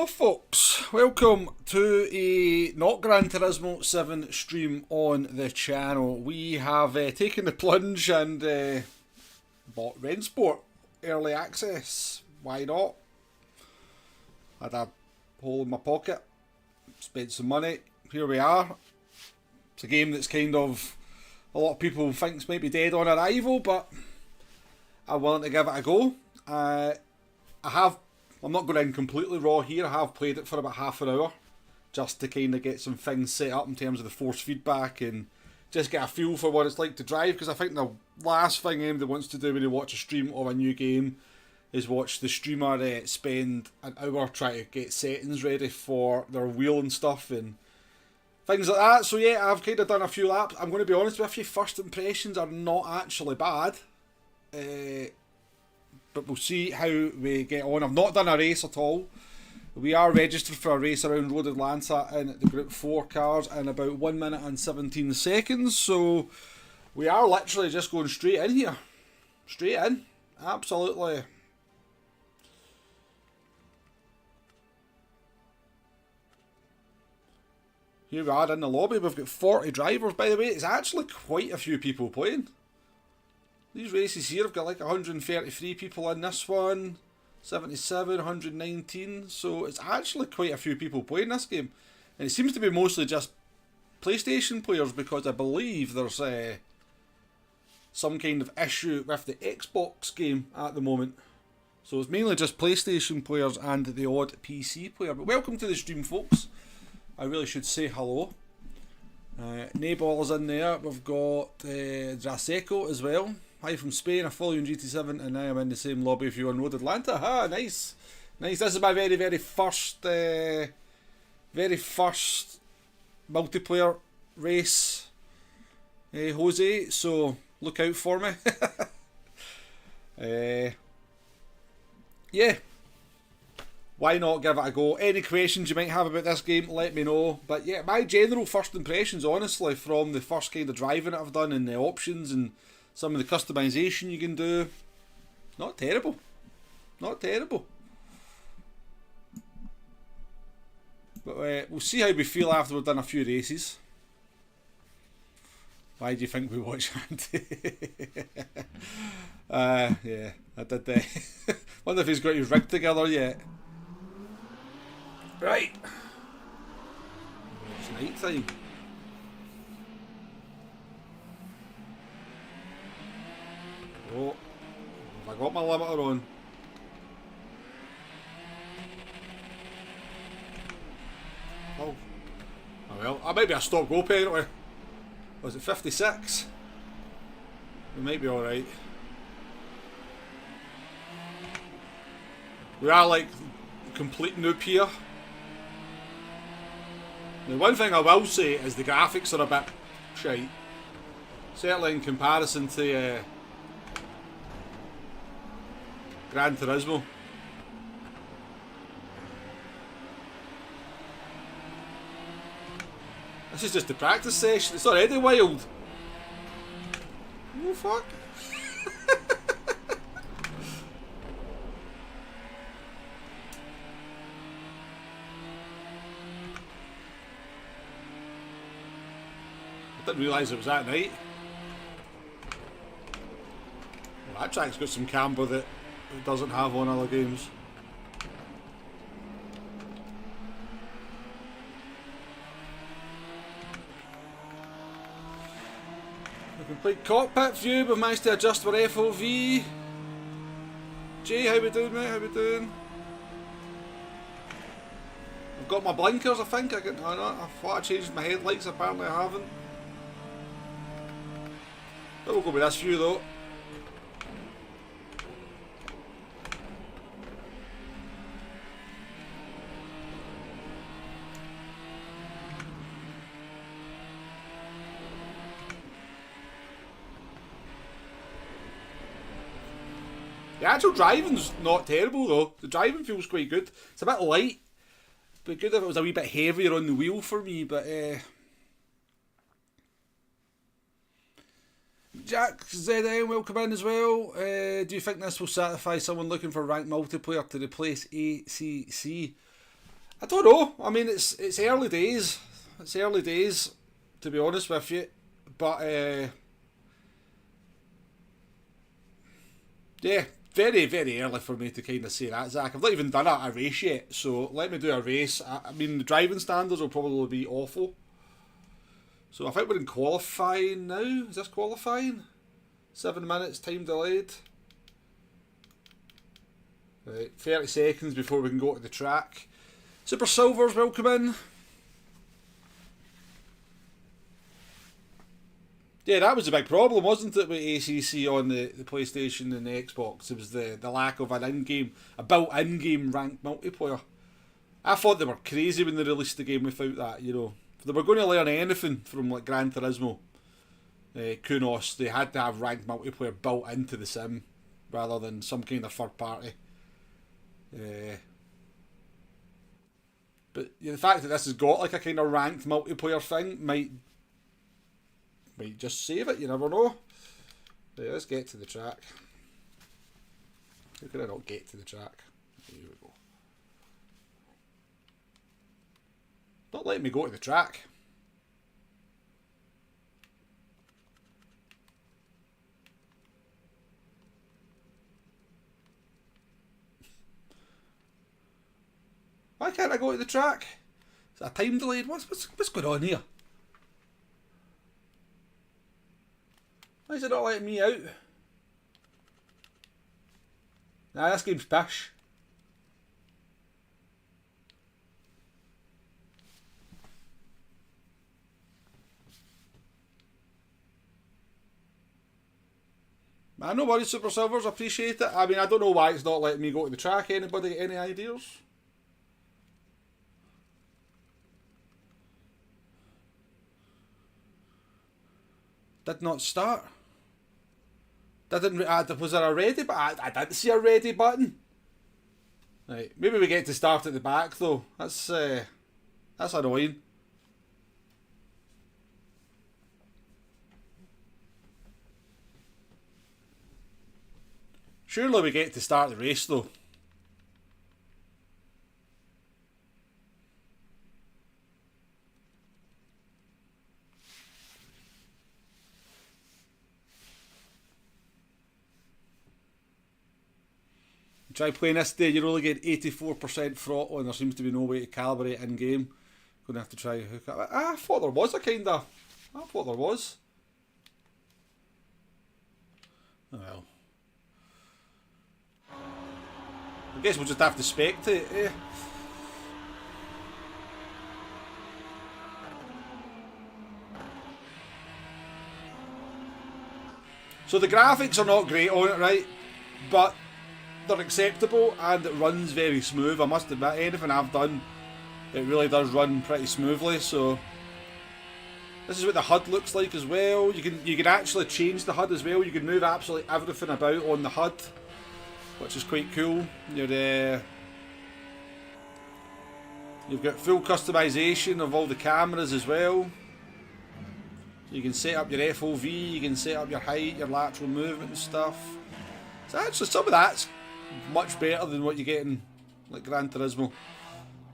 Hello folks, welcome to a not Gran Turismo 7 stream on the channel. We have taken the plunge and bought Rennsport early access. Why not? Had a hole in my pocket, spent some money, here we are. It's a game that's kind of, a lot of people think might be dead on arrival, but I'm willing to give it a go. I'm not going in completely raw here. I have played it for about half an hour just to kind of get some things set up in terms of the force feedback and just get a feel for what it's like to drive, because I think the last thing anybody wants to do when they watch a stream of a new game is watch the streamer spend an hour trying to get settings ready for their wheel and stuff and things like that. So yeah, I've kind of done a few laps. I'm going to be honest with you, first impressions are not actually bad. But we'll see how we get on. I've not done a race at all. We are registered for a race around Road Atlanta in the Group 4 cars in about 1 minute and 17 seconds. So we are literally just going straight in here. Straight in. Absolutely. Here we are in the lobby. We've got 40 drivers. By the way, it's actually quite a few people playing. These races here have got like 133 people in this one, 77, 119, so it's actually quite a few people playing this game. And it seems to be mostly just PlayStation players, because I believe there's some kind of issue with the Xbox game at the moment. So it's mainly just PlayStation players and the odd PC player. But welcome to the stream, folks. I really should say hello. Nayball is in there. We've got Draseco as well. Hi from Spain, I follow you in GT7 and I am in the same lobby with you on Road Atlanta. Ah, nice. Nice. This is my very first multiplayer race, Jose, so look out for me. Yeah. Why not give it a go? Any questions you might have about this game, let me know. But yeah, my general first impressions, honestly, from the first kind of driving that I've done and the options and some of the customization you can do, not terrible. Not terrible. But we'll see how we feel after we've done a few races. Why do you think we watch Andy? Yeah, I did. Wonder if he's got his rig together yet. Right. It's night time. Oh, have I got my limiter on? Oh well, I might be a stop go penalty. Was it 56? We might be alright. We are like complete noob here. The one thing I will say is the graphics are a bit shite. Certainly in comparison to Gran Turismo. This is just the practice session. It's already wild. Oh fuck. I didn't realise it was that night. Well, that track's got some camber that it doesn't have on other games. The complete cockpit view, we've managed to adjust our FOV. Jay, how we doing, mate? How we doing? I've got my blinkers, I think. I thought I changed my headlights, apparently I haven't. But we'll go with this view though. The actual driving's not terrible though. The driving feels quite good. It's a bit light. But good if it was a wee bit heavier on the wheel for me, but Jack ZM, welcome in as well. Do you think this will satisfy someone looking for ranked multiplayer to replace ACC? I don't know. I mean, it's early days. It's early days, to be honest with you. But yeah, very, very early for me to kind of say that, Zach. I've not even done a race yet, so let me do a race. I mean, the driving standards will probably be awful. So I think we're in qualifying now. Is this qualifying? 7 minutes, time delayed. Right, 30 seconds before we can go to the track. Super Silvers, welcome in. Yeah, that was a big problem, wasn't it, with ACC on the PlayStation and the Xbox? It was the lack of an in-game, a built-in game ranked multiplayer. I thought they were crazy when they released the game without that, you know. If they were going to learn anything from like Gran Turismo, Kunos, they had to have ranked multiplayer built into the sim, rather than some kind of third party. But the fact that this has got like a kind of ranked multiplayer thing might just save it, you never know. Right, let's get to the track. How can I not get to the track? Here we go. Not letting me go to the track. Why can't I go to the track? Is that a time delayed? What's going on here? Why is it not letting me out? Nah, this game's pish. Man, no worries, Super Silvers, appreciate it. I mean, I don't know why it's not letting me go to the track. Anybody, any ideas? Did not start. Was there a ready button? I didn't see a ready button. Right, maybe we get to start at the back though. That's annoying. Surely we get to start the race though. Try playing this day, you're only getting 84% throttle and there seems to be no way to calibrate in game. Gonna have to try hook up. I thought there was I thought there was. Oh well. I guess we'll just have to spectate, eh? So the graphics are not great on it, right? But they're acceptable and it runs very smooth. I must admit, anything I've done, it really does run pretty smoothly. So this is what the HUD looks like as well. You can actually change the HUD as well. You can move absolutely everything about on the HUD, which is quite cool. You've got full customization of all the cameras as well. You can set up your FOV, you can set up your height, your lateral movement and stuff. So actually some of that's much better than what you get in like Gran Turismo.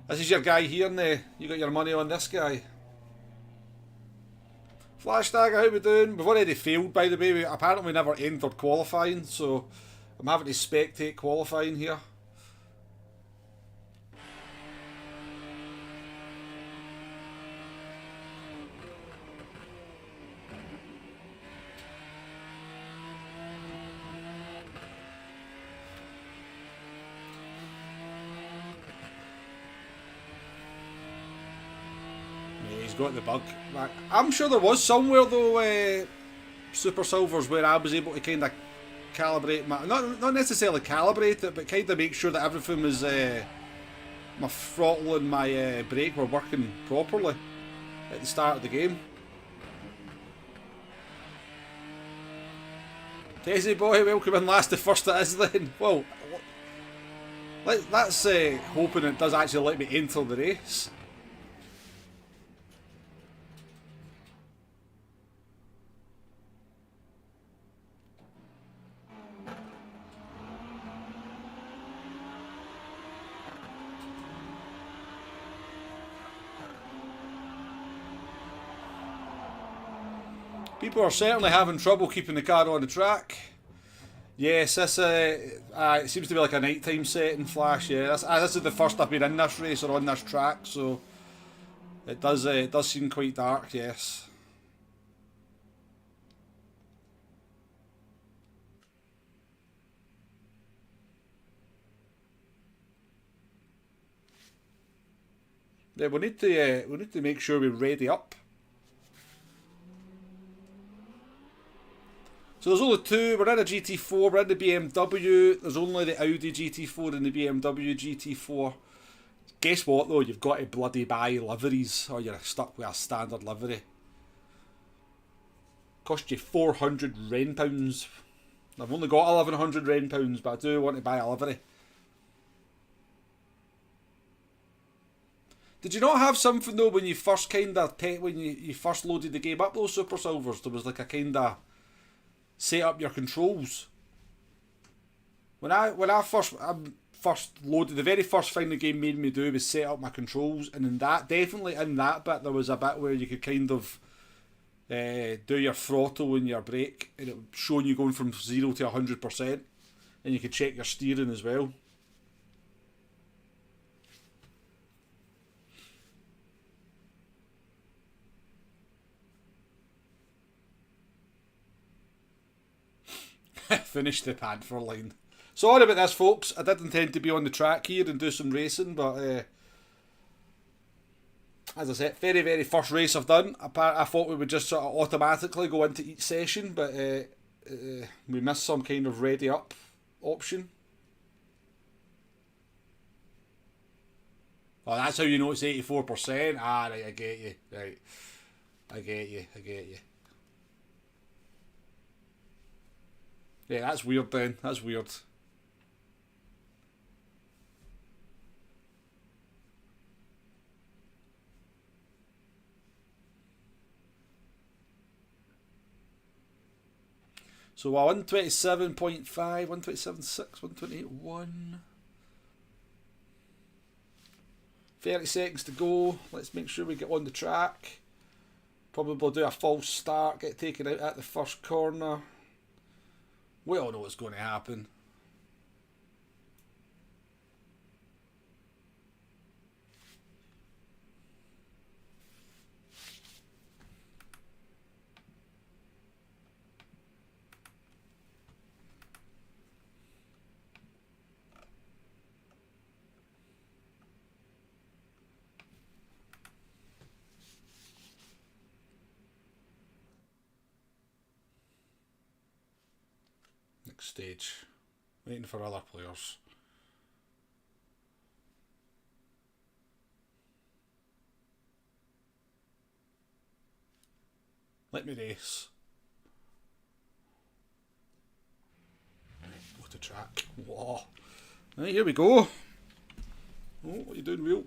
This is your guy here, and you got your money on this guy. Flash Tag, how we doing? We've already failed, by the way. We apparently never entered qualifying, so I'm having to spectate qualifying here. Got the bug back. I'm sure there was somewhere though, Super Silvers, where I was able to kind of calibrate my, not necessarily calibrate it, but kind of make sure that everything was, my throttle and my brake were working properly at the start of the game. Tessie boy, welcome in last, the first it is then. Well, that's hoping it does actually let me enter the race. People are certainly having trouble keeping the car on the track. Yes, this it seems to be like a nighttime setting flash. Yeah, this is the first I've been in this race or on this track, so it does seem quite dark. Yes. Yeah, we need to make sure we're ready up. So there's only two. We're in a GT4, we're in the BMW. There's only the Audi GT4 and the BMW GT4. Guess what though? You've got to bloody buy liveries, or you're stuck with a standard livery. Cost you 400 Ren pounds. I've only got 1100 Ren pounds, but I do want to buy a livery. Did you not have something though when you first when you first loaded the game up, those Super Silvers? There was like a kinda set up your controls. When I first loaded, the very first thing the game made me do was set up my controls, and in that bit there was a bit where you could kind of do your throttle and your brake, and it was showing you going from 0 to 100%, and you could check your steering as well. Finish the Panther line. Sorry about this, folks. I did intend to be on the track here and do some racing, but as I said, very, very first race I've done. I thought we would just sort of automatically go into each session, but we missed some kind of ready up option. Oh, that's how you know it's 84%. Ah, right, I get you. Right, I get you. Yeah, that's weird then. That's weird. So 127.5, 127.6, 128.1. 30 seconds to go. Let's make sure we get on the track. Probably do a false start, get taken out at the first corner. We all know what's going to happen. Next stage. Waiting for other players. Let me race. Go to track. Whoa. Right, here we go. Oh, what are you doing, Wheel?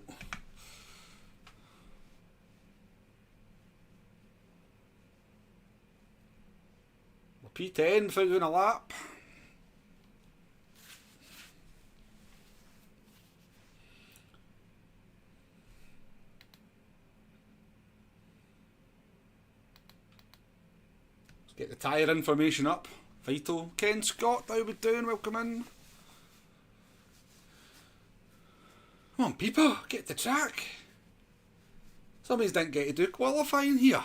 P10 without doing a lap. Let's get the tyre information up. Vital. Ken Scott, how we doing? Welcome in. Come on, people, get the track. Somebody's didn't get to do qualifying here.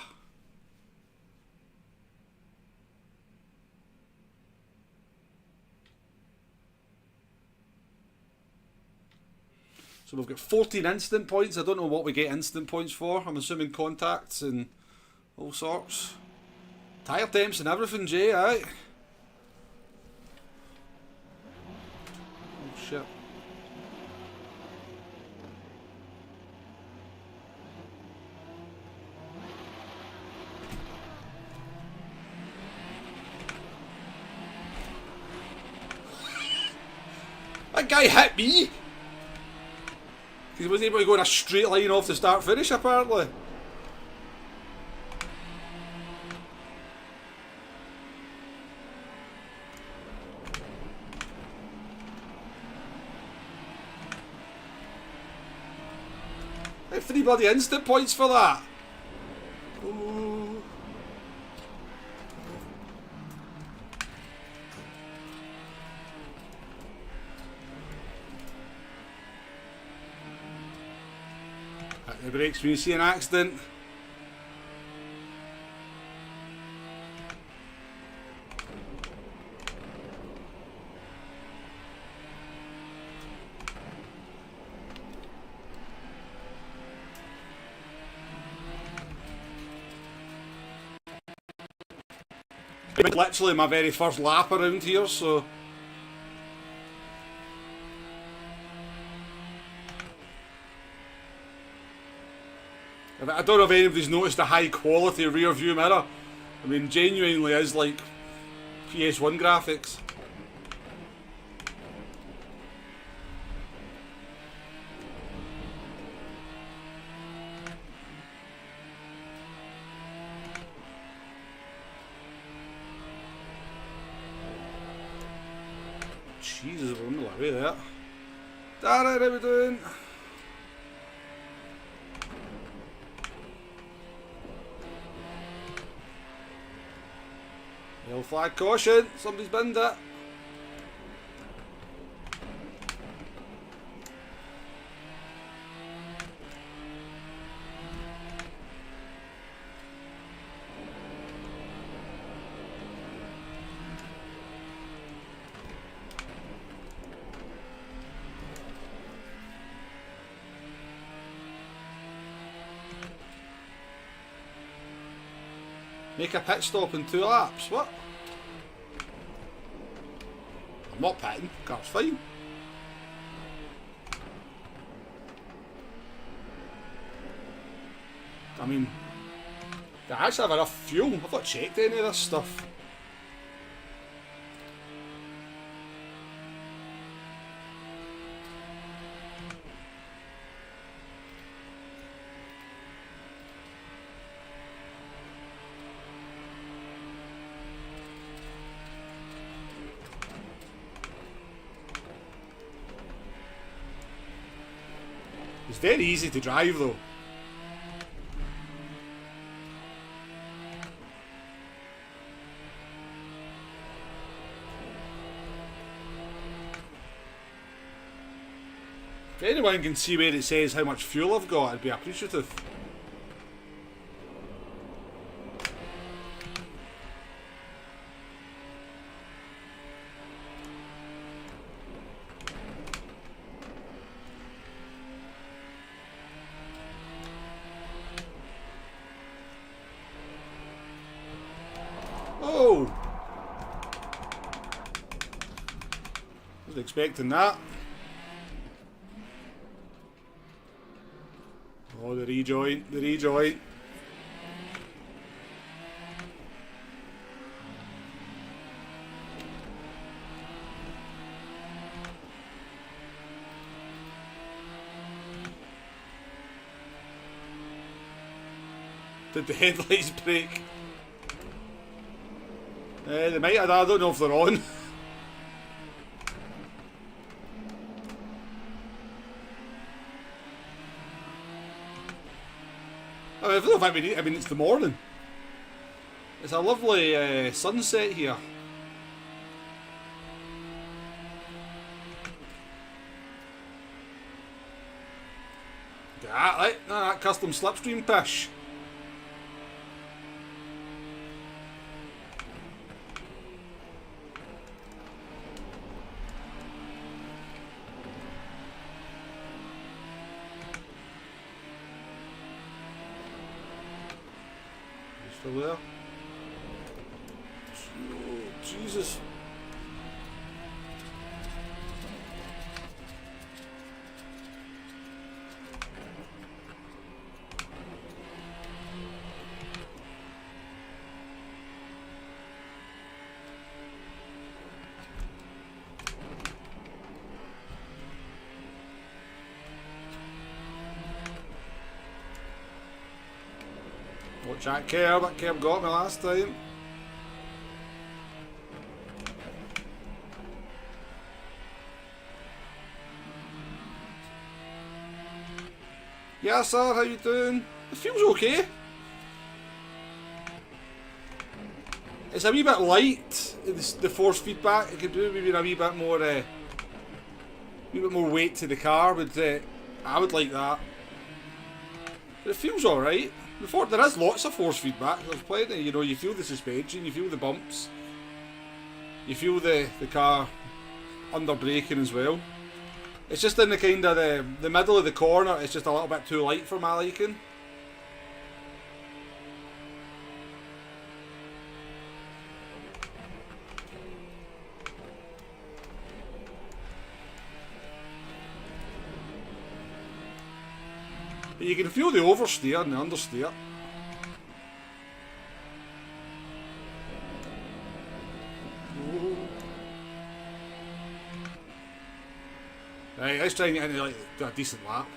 So we've got 14 instant points. I don't know what we get instant points for. I'm assuming contacts and all sorts. Tyre temps and everything, Jay, aye? Oh shit. That guy hit me! He wasn't able to go in a straight line off the start finish, apparently. I had 3 bloody instant points for that. Ooh. Hit the brakes when you see an accident. Literally my very first lap around here, so I don't know if anybody's noticed the high quality rear view mirror. I mean, genuinely is like PS1 graphics. Jesus, we're on the way there. Alright, how we doing? Yellow flag caution, somebody's binned it. Make a pit stop in 2 laps, what? I'm not pitting, car's fine. I mean, do I actually have enough fuel? I've not checked any of this stuff. It's very easy to drive though. If anyone can see where it says how much fuel I've got, I'd be appreciative. Oh! Wasn't expecting that. Oh, the rejoin, the rejoin. Did the headlights break? They might have, I don't know if they're on. I don't know if I mean, it's the morning. It's a lovely sunset here. That, right? That custom slipstream pish. Still there? Oh, Jesus. Watch that curb got me last time. Yeah sir, how you doing? It feels okay. It's a wee bit light, the force feedback. It could do maybe a wee bit more weight to the car, but I would like that. But it feels alright. There is lots of force feedback. There's plenty, you know, you feel the suspension, you feel the bumps. You feel the car under braking as well. It's just in the kind of the middle of the corner, it's just a little bit too light for my liking. But you can feel the oversteer and the understeer. Right, let's try and get into like a decent lap.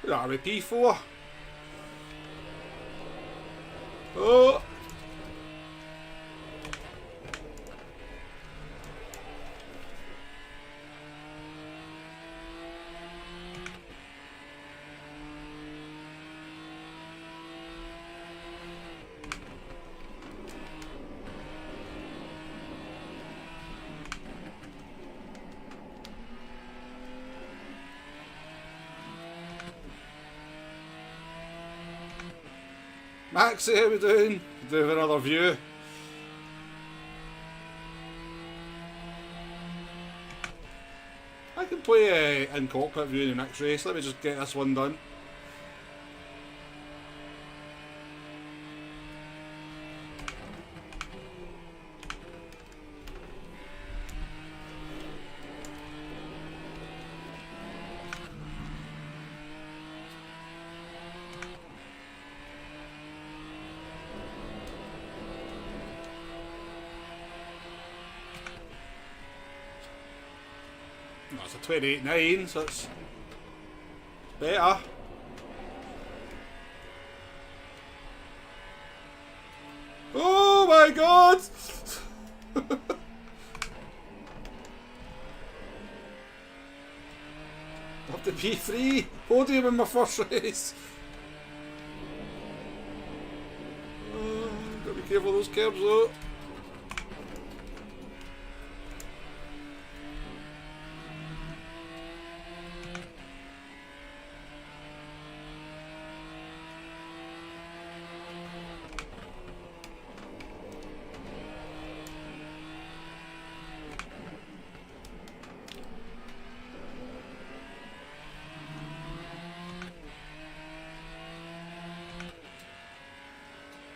Where are we? P4. Oh! Maxie, how we doing? Do another view. I can play in cockpit view in the next race. Let me just get this one done. No, it's a 28.9, so it's better. Oh my god! Up to P3, podium in my first race. Oh, gotta be careful of those curbs though.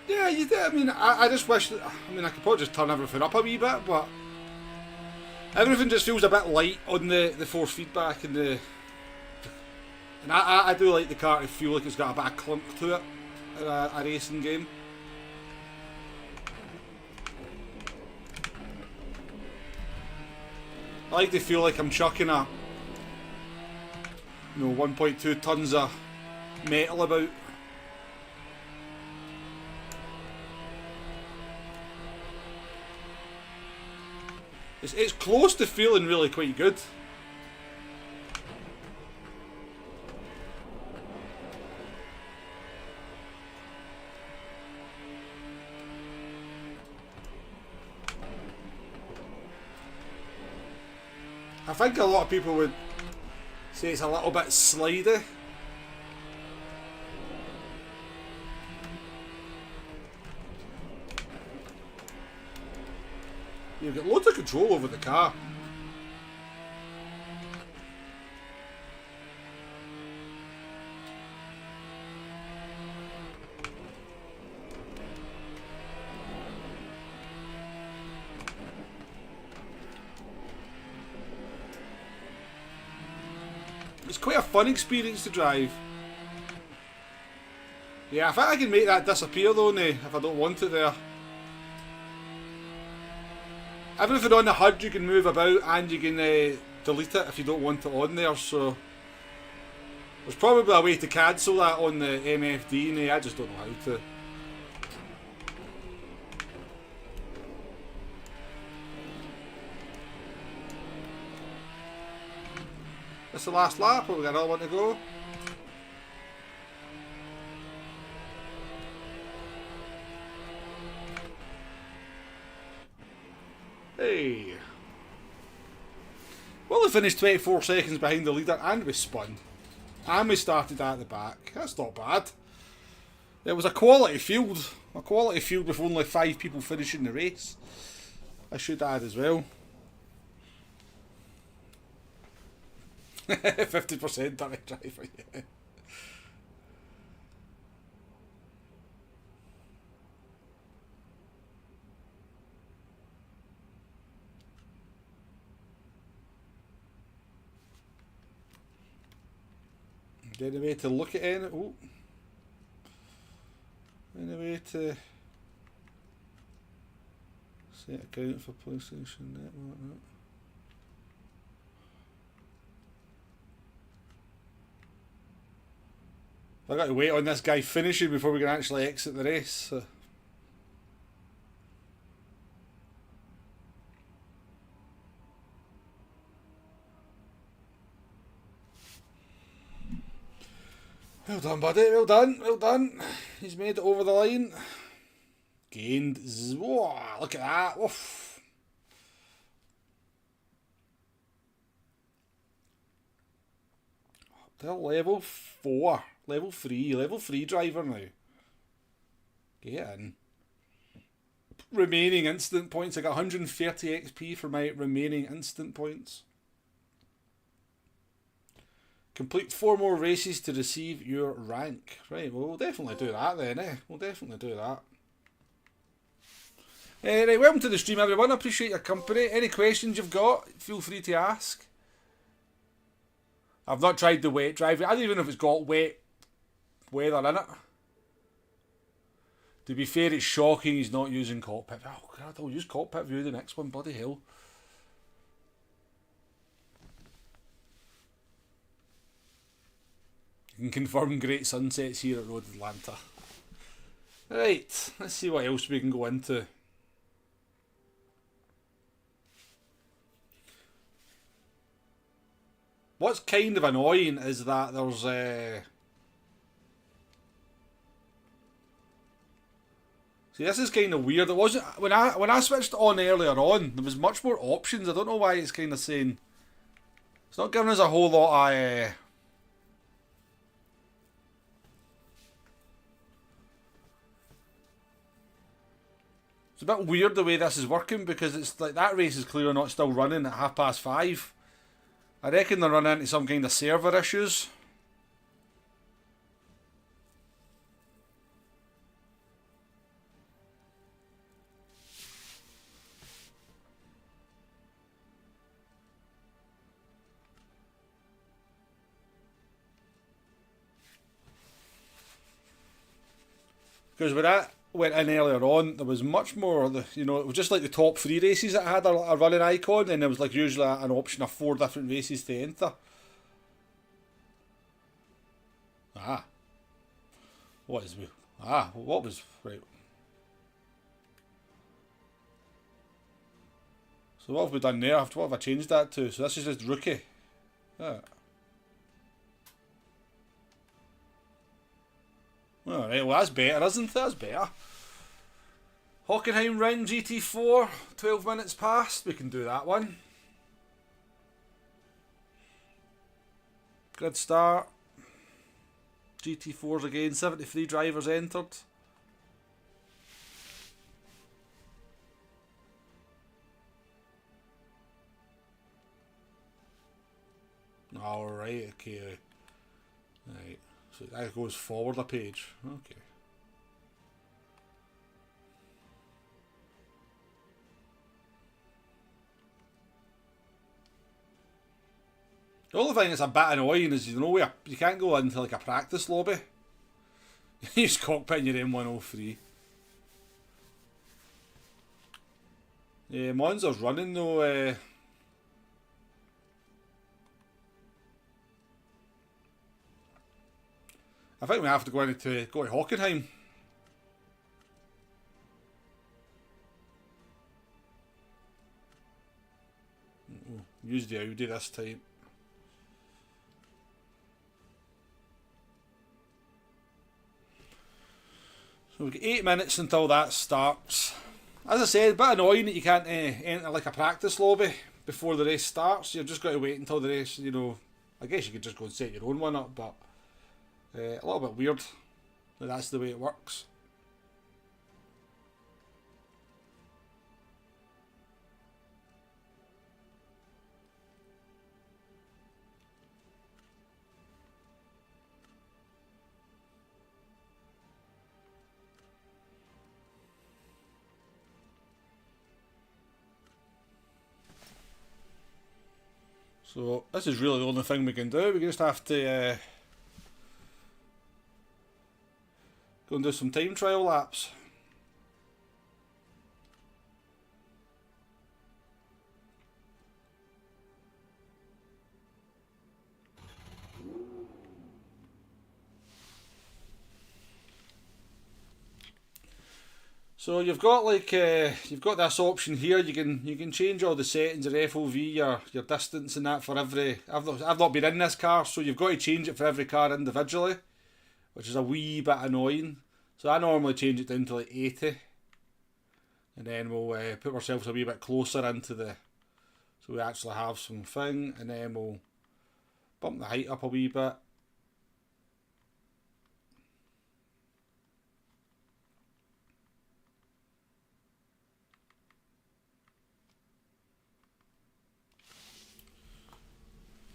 Yeah, you did. I mean, I just wish that, I mean, I could probably just turn everything up a wee bit, but everything just feels a bit light on the force feedback and I do like the car to feel like it's got a bit of clunk to it in a racing game. I like to feel like I'm chucking 1.2 tons of metal about. It's close to feeling really quite good. I think a lot of people would say it's a little bit slidey. You've got loads of control over the car. It's quite a fun experience to drive. Yeah, I think I can make that disappear though, if I don't want it there. Everything on the HUD you can move about and you can delete it if you don't want it on there, so there's probably a way to cancel that on the MFD, I just don't know how to. That's the last lap, or we got another one to go? Hey. Well, we finished 24 seconds behind the leader and we spun. And we started at the back. That's not bad. It was a quality field. A quality field with only 5 people finishing the race. I should add as well. 50% direct driver, yeah. Any way to look at any? Oh. Any way to set account for PlayStation Network? No. I got to wait on this guy finishing before we can actually exit the race. So. Well done, buddy. Well done. Well done. He's made it over the line. Gained. Whoa, look at that. Oof. They're level 4. Level 3. Level 3 driver now. Get in. Remaining instant points. I got 130 XP for my remaining instant points. Complete 4 more races to receive your rank. Right, well, we'll definitely do that then, eh? We'll definitely do that. Right, welcome to the stream, everyone. I appreciate your company. Any questions you've got, feel free to ask. I've not tried the wet drive. I don't even know if it's got wet weather in it. To be fair, it's shocking he's not using cockpit. Oh, God, I'll use cockpit view the next one. Bloody hell. You can confirm great sunsets here at Road Atlanta. Right, let's see what else we can go into. What's kind of annoying is that there's See, this is kind of weird. It wasn't when I switched it on earlier on. There was much more options. I don't know why it's kind of saying it's not giving us a whole lot of. It's a bit weird the way this is working because it's like that race is clearly not still running at 5:30. I reckon they're running into some kind of server issues. Because when I went in earlier on, there was much more, it was just like the top 3 races that had a running icon, and there was like usually an option of 4 different races to enter. What was, right. So what have we done there? What have I changed that to? So this is just rookie. Alright, well that's better, isn't it? That's better. Hockenheim round GT4, 12 minutes past, we can do that one. Good start. GT4s again, 73 drivers entered. Alright, okay. Right. So that goes forward a page. Okay. The only thing that's a bit annoying is you can't go into like a practice lobby. You use cockpit in your M103. Yeah, Monza's running though. I think we have to go to Hockenheim. Use the Audi this time. So we've got 8 minutes until that starts. As I said, a bit annoying that you can't enter like a practice lobby before the race starts. You've just got to wait until the race, you know. I guess you could just go and set your own one up, but a little bit weird that that's the way it works. So this is really the only thing we can do. We just have to go and do some time trial laps. So you've got like you've got this option here. You can change all the settings, your FOV, your distance, and that for every. I've not been in this car, so you've got to change it for every car individually, which is a wee bit annoying. So I normally change it down to like 80, and then we'll put ourselves a wee bit closer into the. So we actually have some thing, and then we'll bump the height up a wee bit.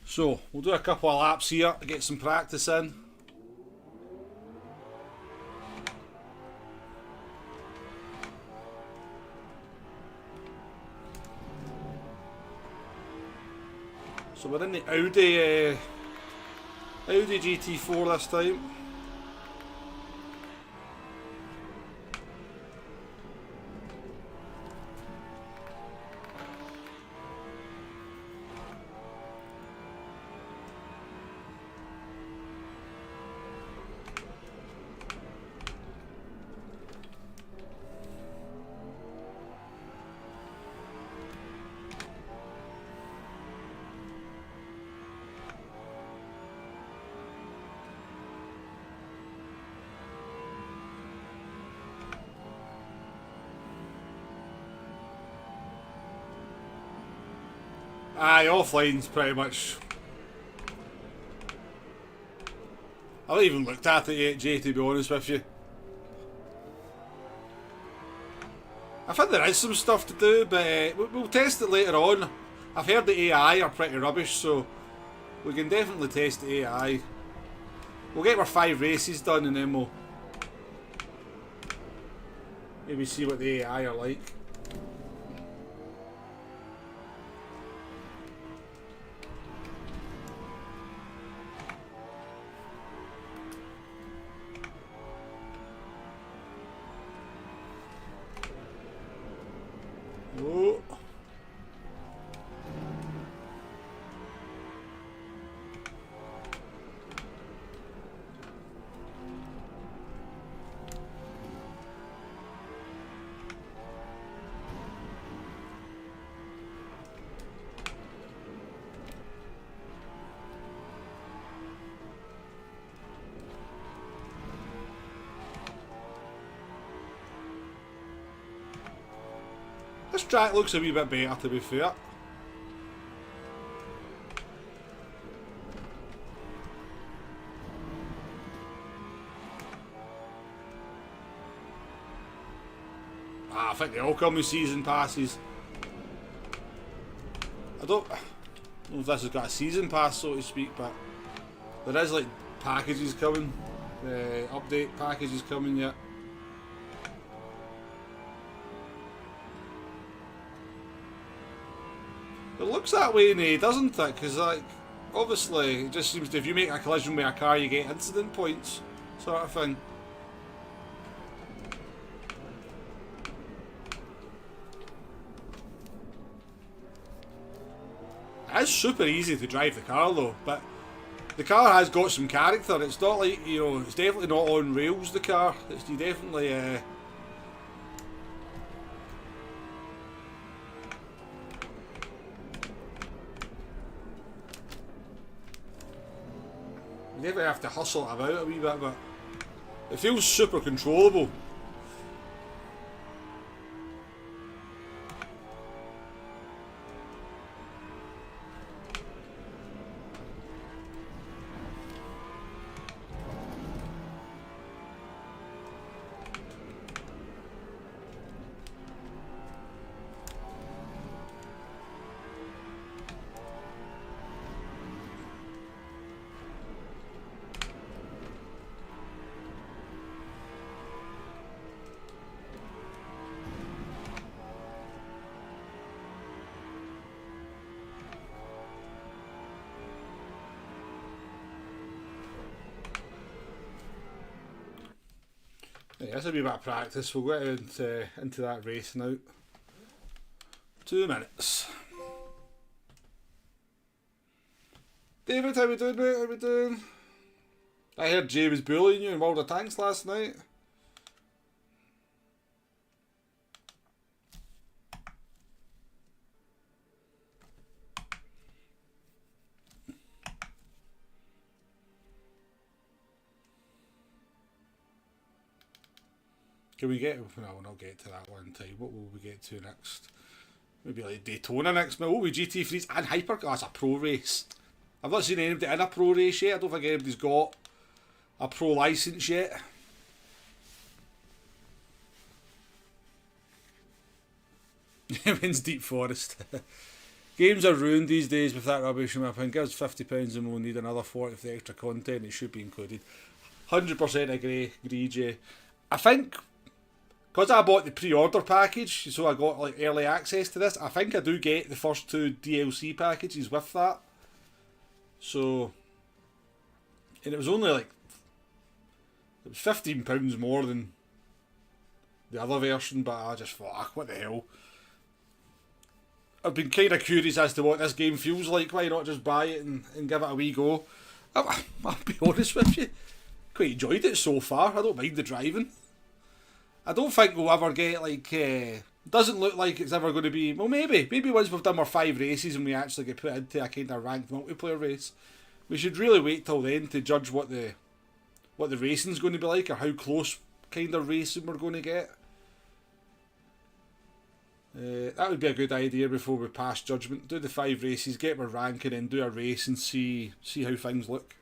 So, we'll do a couple of laps here to get some practice in. So we're in the Audi GT4 this time. Aye, offline's pretty much. I haven't even looked at it yet, Jay, to be honest with you. I think there is some stuff to do, but we'll test it later on. I've heard the AI are pretty rubbish, so we can definitely test the AI. We'll get our 5 races done and then we'll maybe see what the AI are like. Oh. This track looks a wee bit better, to be fair. I think they all come with season passes. I don't know if this has got a season pass, so to speak, but there is like packages coming, update packages coming yet. It looks that way, Nay, doesn't it? Because, like, obviously, it just seems to, if you make a collision with a car, you get incident points, sort of thing. It is super easy to drive the car, though, but the car has got some character. It's not like, you know, it's definitely not on rails, the car. It's you definitely, you never have to hustle it about a wee bit, but it feels super controllable. Right, that's a wee bit of practice. We'll get into that race now. 2 minutes. David, how we doing, mate? How we doing? I heard Jay was bullying you in World of Tanks last night. Can we get... No, we'll not get to that one time. What will we get to next? Maybe like Daytona next month. Oh, with GT3s and Hyper... Oh, that's a pro race. I've not seen anybody in a pro race yet. I don't think anybody's got a pro licence yet. Wins Deep Forest. Games are ruined these days with that rubbish in my opinion. Give us £50 and we'll need another 40 for the extra content. It should be included. 100% agree, Jay. I think... because I bought the pre-order package, so I got like early access to this, I think I do get the first 2 DLC packages with that. So, and it was only like, it was £15 more than the other version, but I just thought, what the hell. I've been kind of curious as to what this game feels like. Why not just buy it and give it a wee go? I'll be honest with you, quite enjoyed it so far. I don't mind the driving. I don't think we'll ever get like... doesn't look like it's ever going to be... Well, maybe once we've done our 5 races and we actually get put into a kind of ranked multiplayer race. We should really wait till then to judge what the racing's going to be like, or how close kind of racing we're going to get. That would be a good idea before we pass judgment. Do the 5 races, get our ranking in, do a race and see how things look.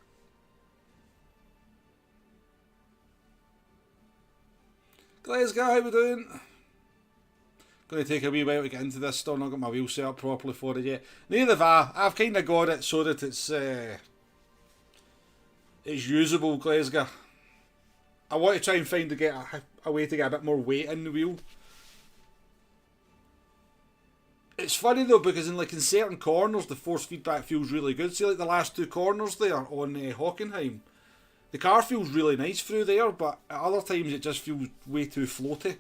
Glasgow, how we doing? Going to take a wee while to get into this. Still not got my wheel set up properly for it yet. Neither have I. I've kind of got it so that it's usable, Glasgow. I want to try and find a way to get a bit more weight in the wheel. It's funny though, because in certain corners the force feedback feels really good. See, like the last 2 corners there on Hockenheim. The car feels really nice through there, but at other times it just feels way too floaty,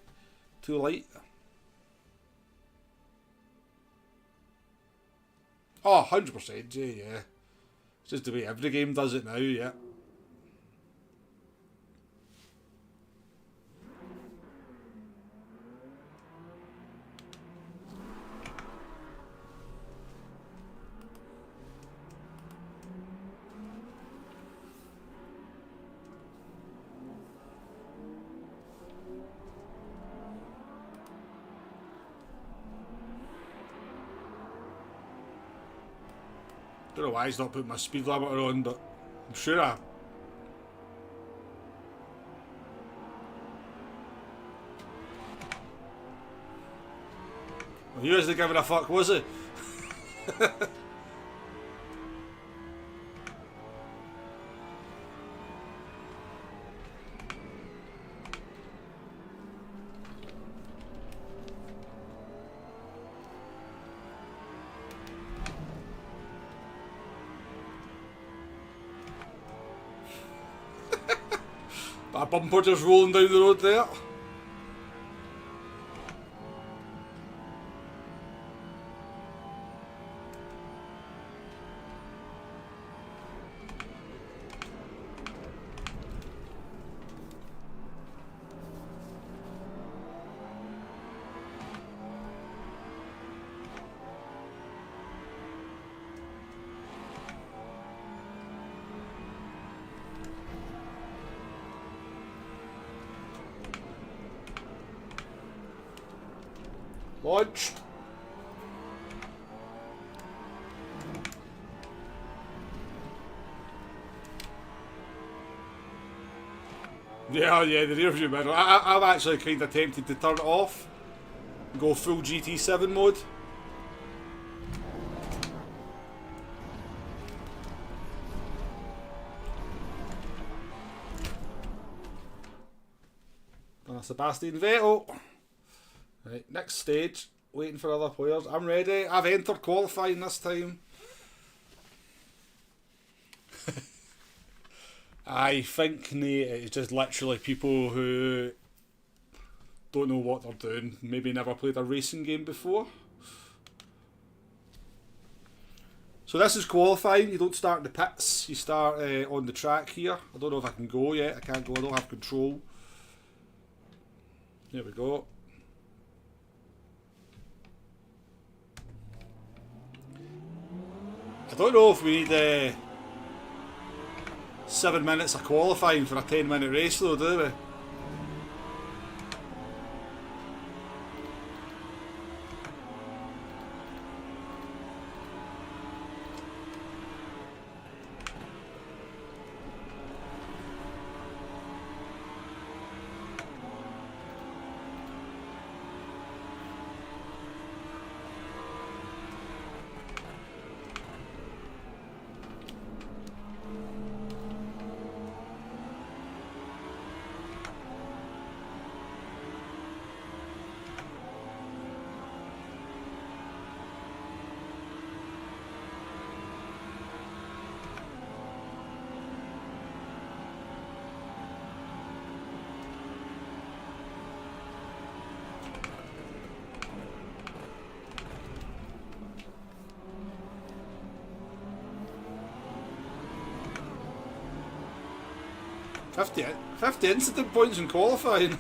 too light. Oh, 100%, yeah. It's just the way every game does it now, yeah. Don't know why he's not putting my speed limiter on, but I'm sure I... Well, he wasn't giving a fuck, was he? A bumper just rolling down the road there. Launched. Yeah, the rear view mirror. I'm actually kind of tempted to turn it off and go full GT7 mode. Sebastian Vettel. Right, next stage. Waiting for other players. I'm ready. I've entered qualifying this time. I think it's just literally people who don't know what they're doing. Maybe never played a racing game before. So this is qualifying. You don't start in the pits. You start on the track here. I don't know if I can go yet. I can't go. I don't have control. There we go. I don't know if we need 7 minutes of qualifying for a 10-minute race though, do we? Fifty incident points in qualifying.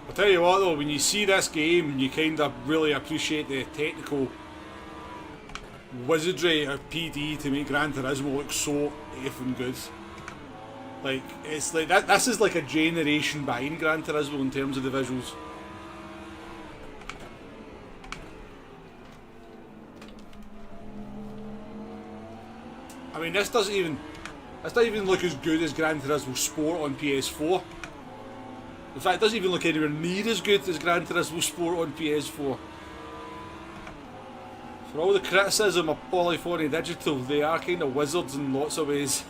I'll tell you what though, when you see this game, you kind of really appreciate the technical wizardry of PD to make Gran Turismo look so effing good. Like, it's like that. This is like a generation behind Gran Turismo in terms of the visuals. I mean, this doesn't even look as good as Gran Turismo Sport on PS4. In fact, it doesn't even look anywhere near as good as Gran Turismo Sport on PS4. For all the criticism of Polyphony Digital, they are kind of wizards in lots of ways.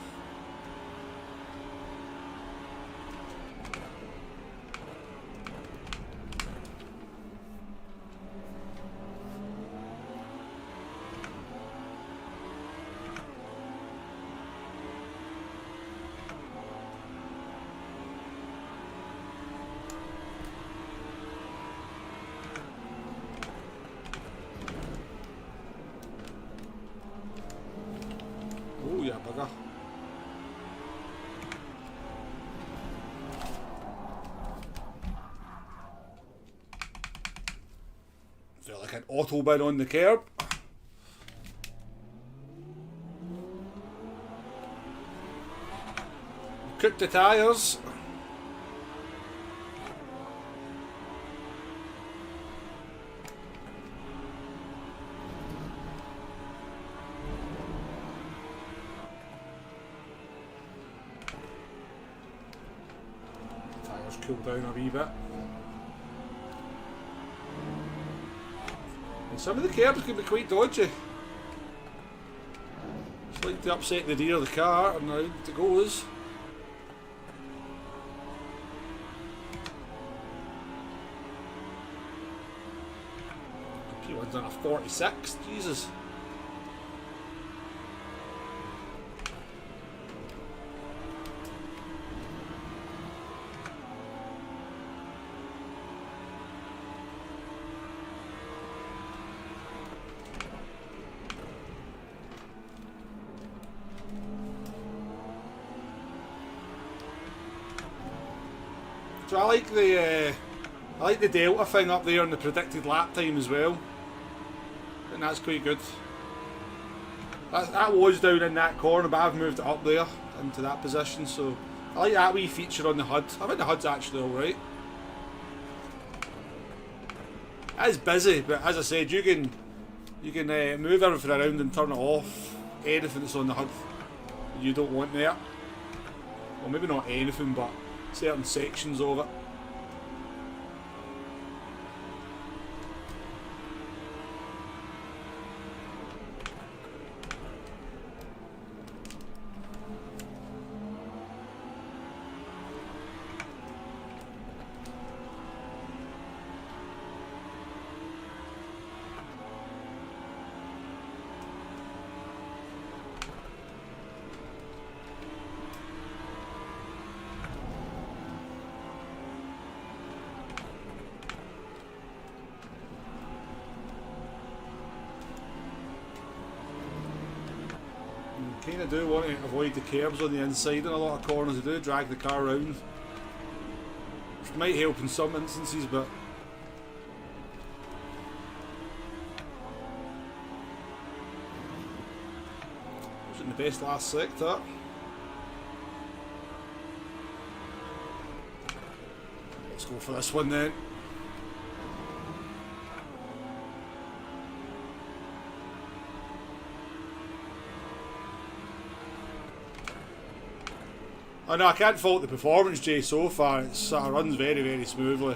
Oh yeah, bugger. Feel like an autobahn on the curb. Cooked the tyres. Cool down a wee bit. And some of the curbs can be quite dodgy. It's like to upset the rear of the car and out it goes. P1's on a 46, Jesus. So I like the delta thing up there on the predicted lap time as well. I think that's quite good. That was down in that corner, but I've moved it up there into that position, so I like that wee feature on the HUD. I think the HUD's actually alright. It is busy, but as I said, you can move everything around and turn it off. Anything that's on the HUD you don't want there. Well, maybe not anything, but certain sections of it. Kind of do want to avoid the curbs on the inside in a lot of corners. They do drag the car around, which might help in some instances, but wasn't the best last sector. Let's go for this one then. Oh no, I can't fault the performance, Jay, so far. It sort of runs very, very smoothly.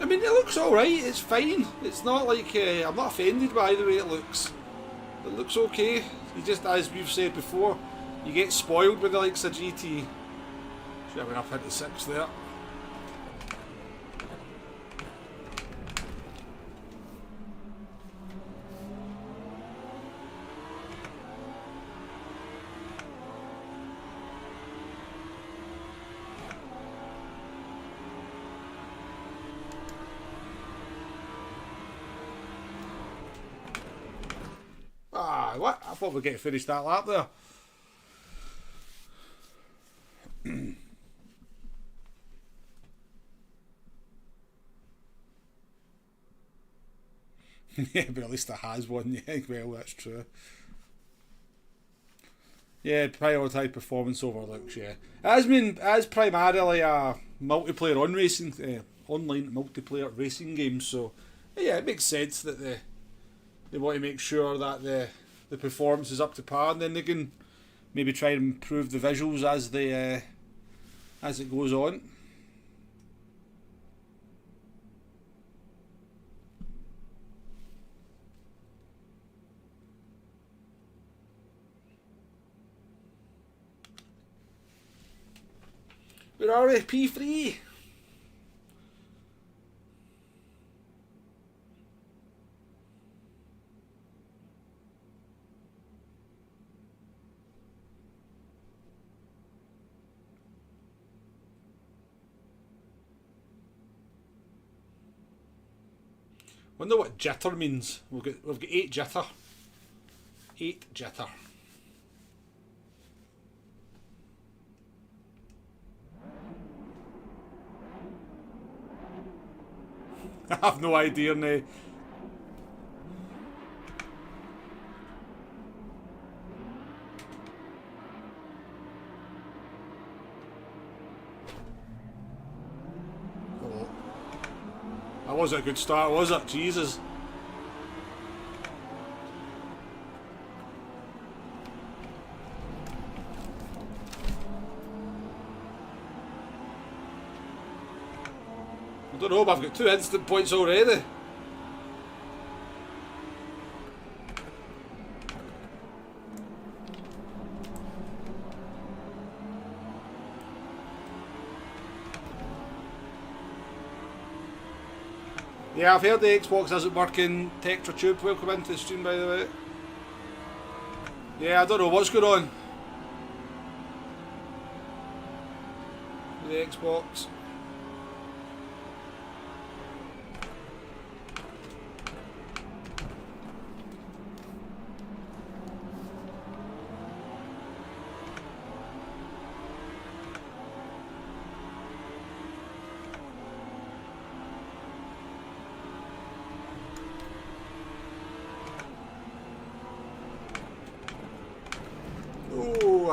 I mean, it looks alright, it's fine. It's not like, I'm not offended by the way it looks. It looks okay. You just, as we've said before, you get spoiled with the likes of GT. Should have been up into 6 there. What? I thought we'd get finished that lap there. Yeah, but at least it has one. Yeah, well, that's true. Yeah, prioritise performance over looks. Yeah, it has primarily a multiplayer on racing, online multiplayer racing game. So yeah, it makes sense that they want to make sure that the performance is up to par, and then they can maybe try and improve the visuals as it goes on. Where are we? P3. Wonder what jitter means. We've got 8 jitter. 8 jitter. I have no idea now. That wasn't a good start, was it? Jesus. I don't know, but I've got 2 instant points already. Yeah, I've heard the Xbox isn't working. Tectra Tube, welcome into the stream by the way. Yeah, I don't know what's going on with the Xbox.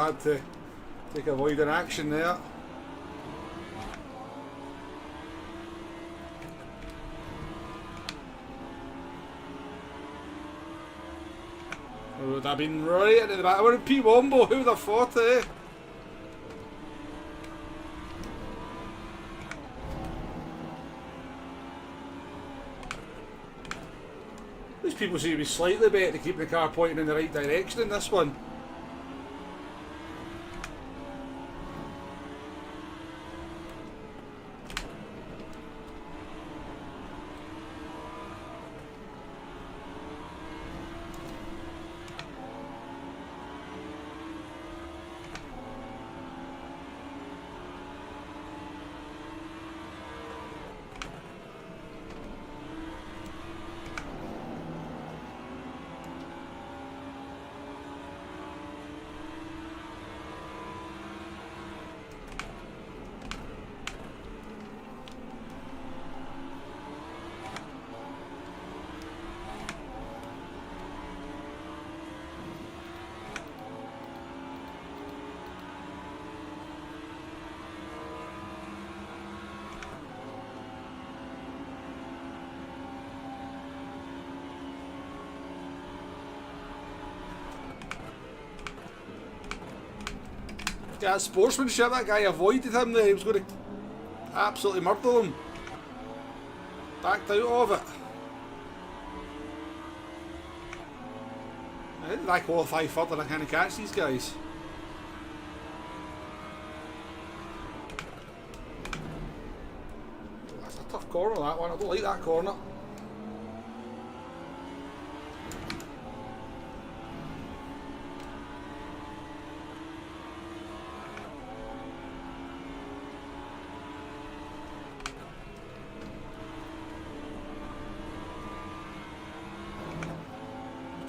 I had to take avoiding action there. Or would have been right into the back. I would have P-Wombo, who would have thought, eh? These people seem to be slightly better to keep the car pointing in the right direction in this one. Yeah, sportsmanship, that guy avoided him there, he was going to absolutely murder him. Backed out of it. How did I qualify further? I can't catch these guys. That's a tough corner, that one. I don't like that corner.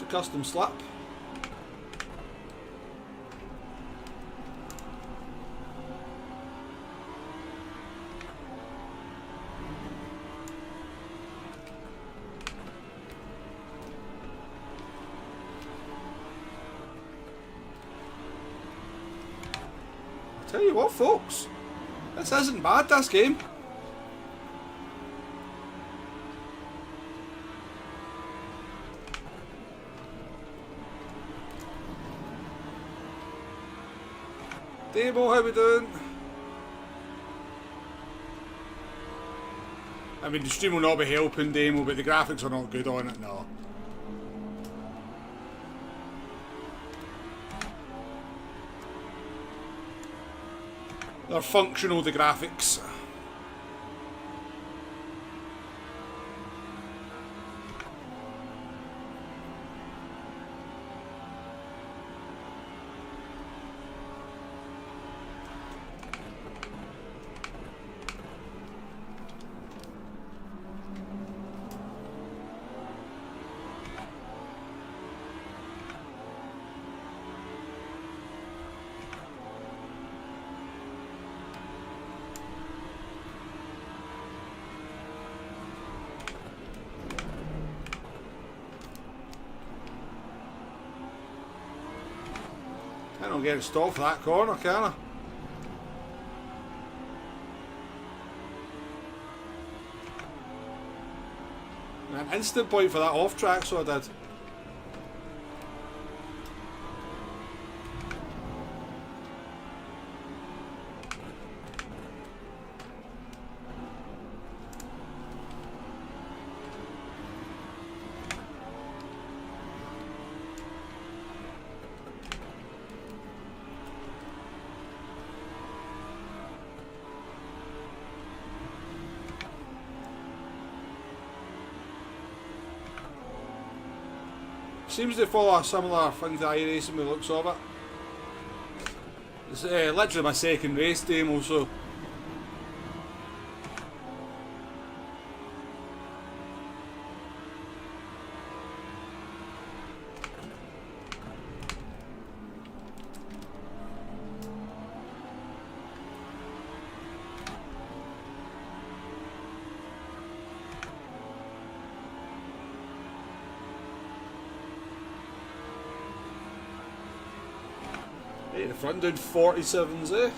Custom slap. I tell you what, folks, this isn't bad, this game. Demo, how we doing? I mean, the stream will not be helping Demo, but the graphics are not good on it, no. They're functional, the graphics. I don't get it stopped for that corner, can I? An instant point for that off track, so I did. Seems to follow a similar thing to iRacing with the looks of it. It's literally my second race demo, so Right, the front doing 47s, eh?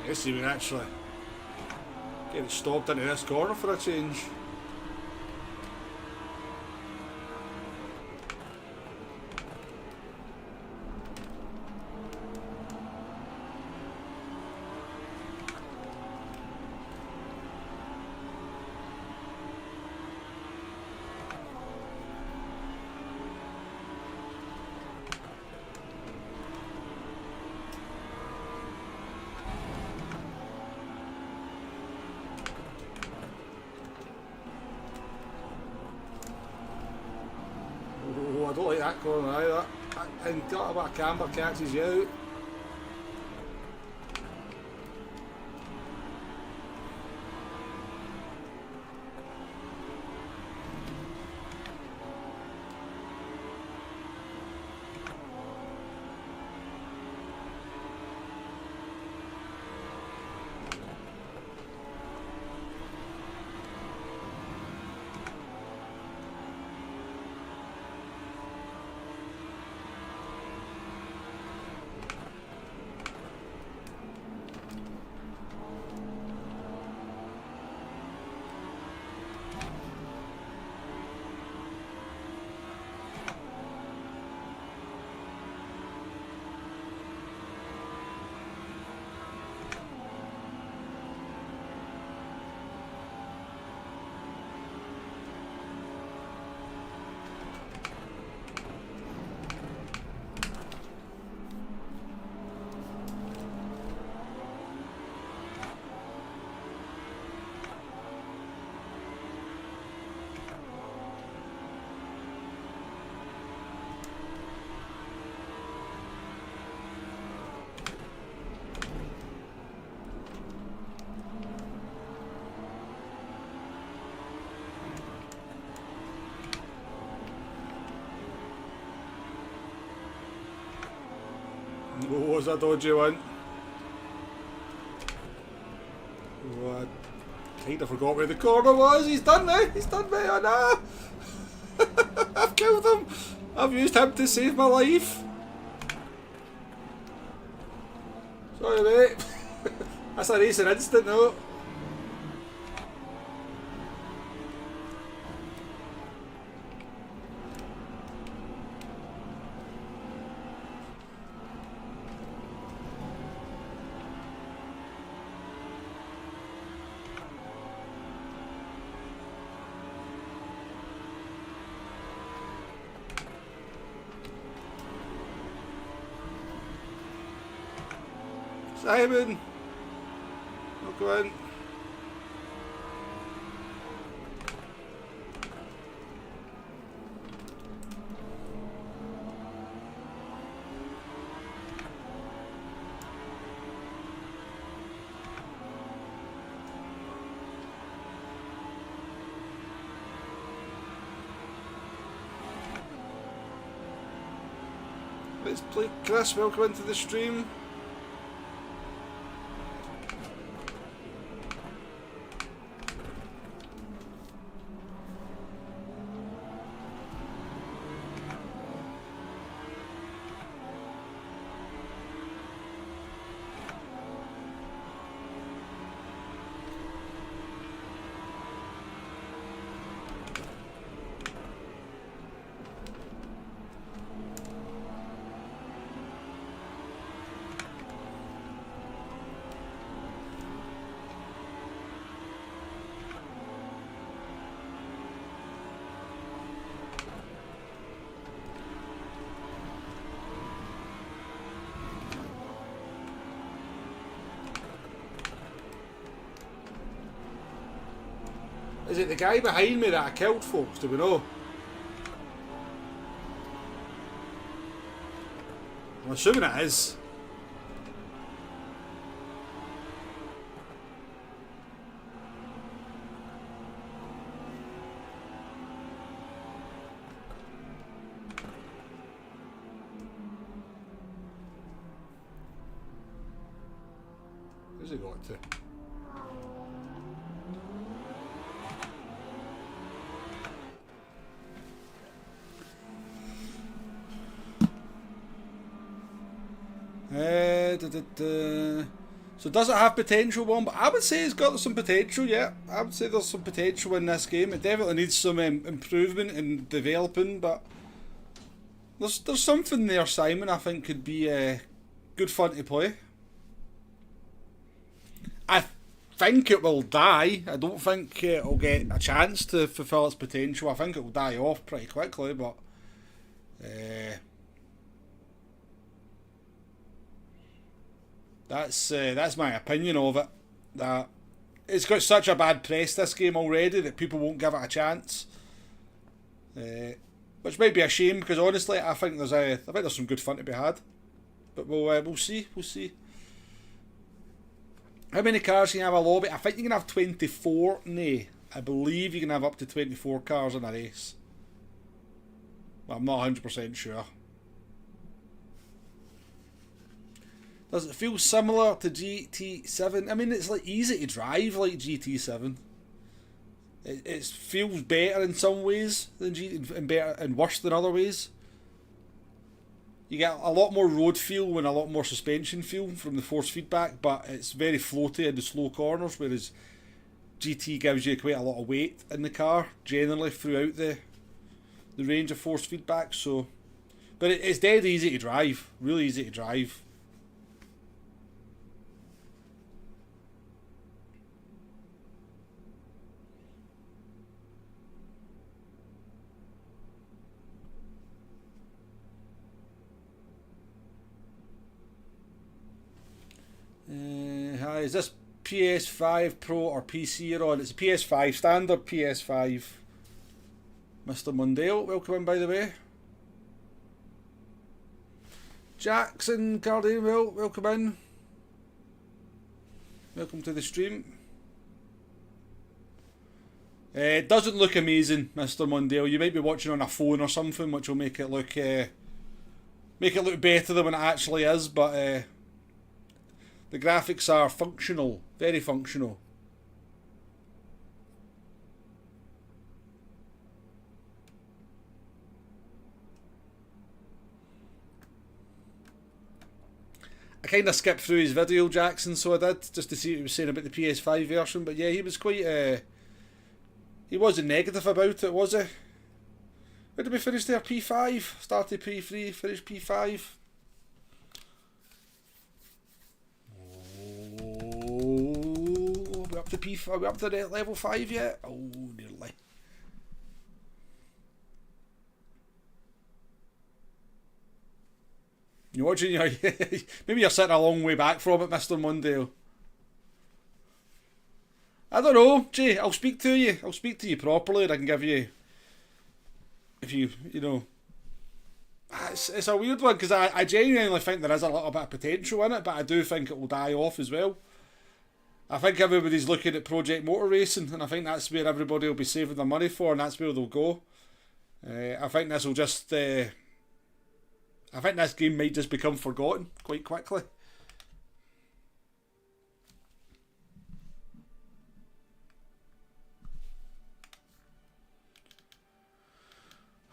Let's see if we can actually get it stopped into this corner for a change. Oh, I don't like that corner either. And got a bit of camber catches you out. What was that dodgy one? Oh, I kind of forgot where the corner was. He's done me. He's done me. Oh no. I've killed him. I've used him to save my life. Sorry, mate. That's a racing instant, though. Simon! Oh, go on. Let's play Chris, welcome into the stream. Is it the guy behind me that I killed, folks? Do we know? I'm assuming it is. Where's he got to? So does it have potential, one? But I would say it's got some potential, yeah. I would say there's some potential in this game. It definitely needs some improvement in developing, but there's something there, Simon, I think could be good fun to play. I think it will die. I don't think it'll get a chance to fulfill its potential. I think it will die off pretty quickly, but that's my opinion of it. That it's got such a bad press, this game, already, that people won't give it a chance. Which might be a shame, because honestly, I think there's some good fun to be had. But we'll see. We'll see. How many cars can you have a lobby? I think you can have 24. Nay, I believe you can have up to 24 cars in a race. But I'm not 100% sure. Does it feel similar to GT7? I mean, it's like easy to drive like GT7. It feels better in some ways than GT, and better and worse than other ways. You get a lot more road feel and a lot more suspension feel from the force feedback, but it's very floaty in the slow corners, whereas GT gives you quite a lot of weight in the car generally throughout the range of force feedback. So, but it's dead easy to drive, really easy to drive. Hi, is this PS5 Pro or PC you're on? It's a PS5, standard PS5. Mr. Mundale, welcome in, by the way. Jackson Cardinal, welcome in. Welcome to the stream. It doesn't look amazing, Mr. Mundale. You might be watching on a phone or something, which will make it look better than when it actually is, but the graphics are functional, very functional. I kind of skipped through his video, Jackson, so I did, just to see what he was saying about the PS5 version. But yeah, he was quite, he wasn't negative about it, was he? Where did we finish there? P5? Started P3, finished P5. We're up to P5, are we up to level 5 yet? Oh, nearly. You're watching, maybe you're sitting a long way back from it, Mr. Mundale. I don't know, Jay, I'll speak to you. I'll speak to you properly and I can give you, if you know. It's a weird one, because I genuinely think there is a little bit of potential in it, but I do think it will die off as well. I think everybody's looking at Project Motor Racing, and I think that's where everybody will be saving their money for, and that's where they'll go. I think this will just... I think this game might just become forgotten quite quickly.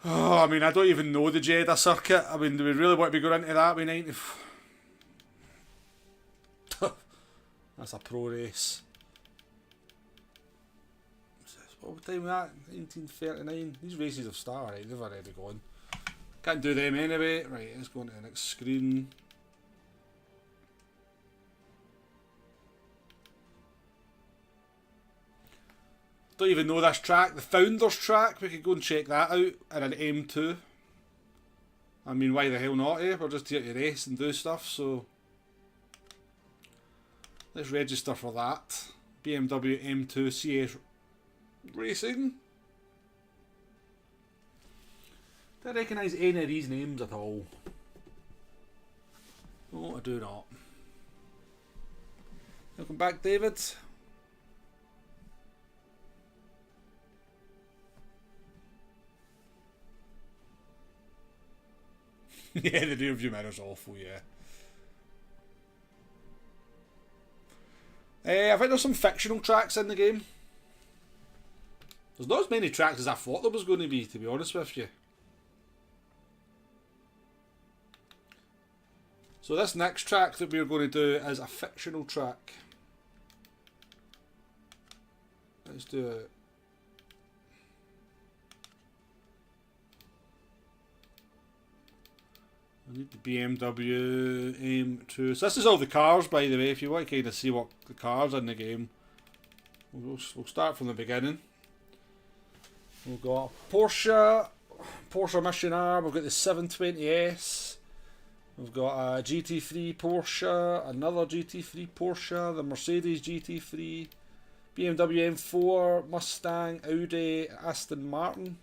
Oh, I mean, I don't even know the Jeddah circuit. I mean, do we really want to be going into that with 90? That's a pro race. What time was that? 1939. These races have started. They've already gone. Can't do them anyway. Right, let's go on to the next screen. Don't even know this track. The Founders track, we could go and check that out in an M2. I mean, why the hell not, eh? We're just here to race and do stuff, so... Let's register for that. BMW M2 CS Racing. Don't recognise any of these names at all. No, I do not. Welcome back, David. Yeah, the rear view mirror's awful, yeah. I think there's some fictional tracks in the game. There's not as many tracks as I thought there was going to be honest with you. So this next track that we're going to do is a fictional track. Let's do it. I need the BMW M2. So this is all the cars, by the way, if you want to kind of see what the cars in the game. We'll start from the beginning. We've got a Porsche Mission R, we've got the 720S, we've got a GT3 Porsche, another GT3 Porsche, the Mercedes GT3, BMW M4, Mustang, Audi, Aston Martin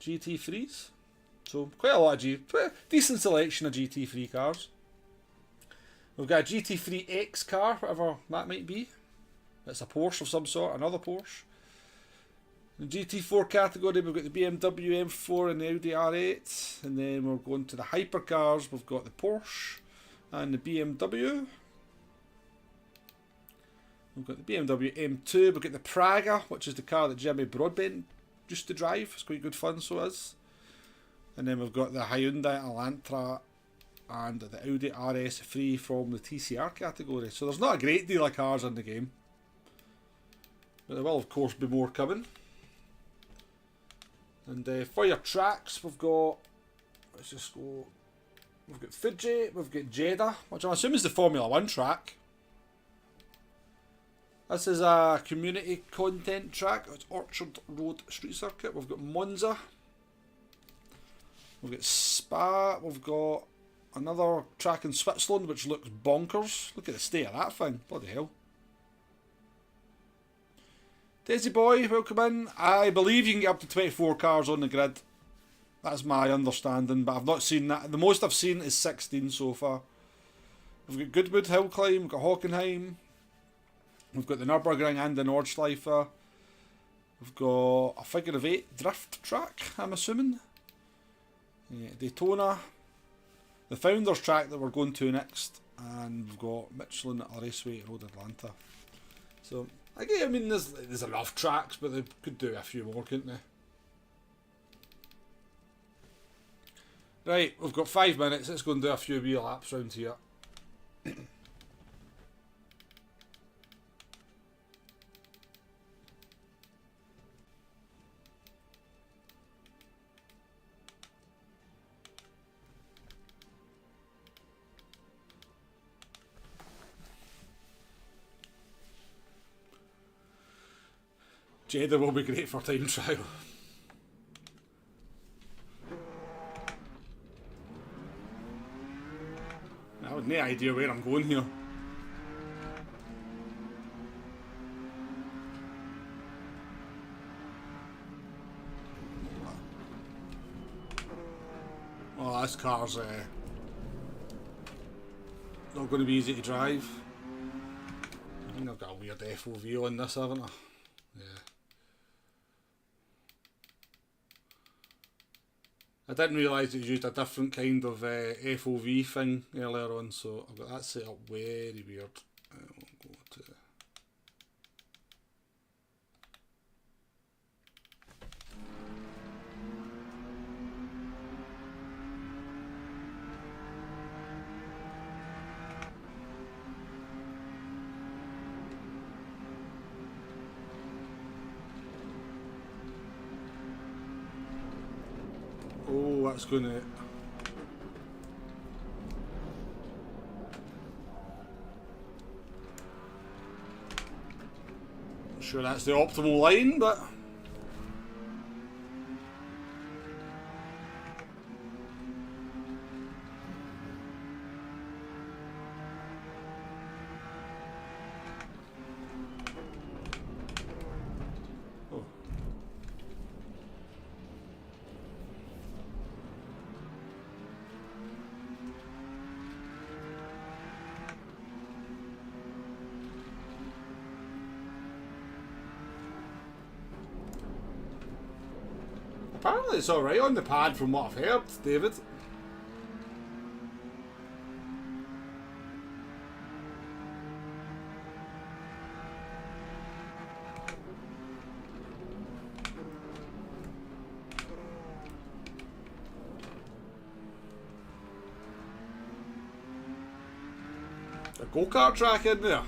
GT3s. So quite a lot of decent selection of GT3 cars. We've got a GT3X car, whatever that might be. It's a Porsche of some sort, another Porsche. In the GT4 category, we've got the BMW M4 and the Audi R8. And then we're going to the hypercars. We've got the Porsche and the BMW. We've got the BMW M2. We've got the Praga, which is the car that Jimmy Broadbent used to drive. It's quite good fun, so it is. And then we've got the Hyundai Elantra and the Audi RS3 from the TCR category. So there's not a great deal of cars in the game. But there will of course be more coming. And for your tracks we've got, let's just go, we've got Fuji, we've got Jeddah, which I assume is the Formula 1 track. This is a community content track, it's Orchard Road Street Circuit. We've got Monza. We've got Spa, we've got another track in Switzerland which looks bonkers. Look at the state of that thing, bloody hell. Daisy Boy, welcome in. I believe you can get up to 24 cars on the grid. That's my understanding, but I've not seen that. The most I've seen is 16 so far. We've got Goodwood Hill Climb, we've got Hockenheim. We've got the Nürburgring and the Nordschleife. We've got a figure of 8 drift track, I'm assuming. Daytona, the Founders track that we're going to next, and we've got Michelin Raceway Road Atlanta. So, again, I mean, there's enough tracks, but they could do a few more, couldn't they? Right, we've got 5 minutes, let's go and do a few wee laps round here. Jeddah will be great for time trial. I have no idea where I'm going here. Oh, this car's not going to be easy to drive. I think I've got a weird FOV on this, haven't I? Yeah. I didn't realise it used a different kind of FOV thing earlier on, so I've got that set up very weird. We'll go to... Oh, that's going to... Not sure that's the optimal line, but... Apparently it's alright on the pad from what I've heard, David. go-kart track in there.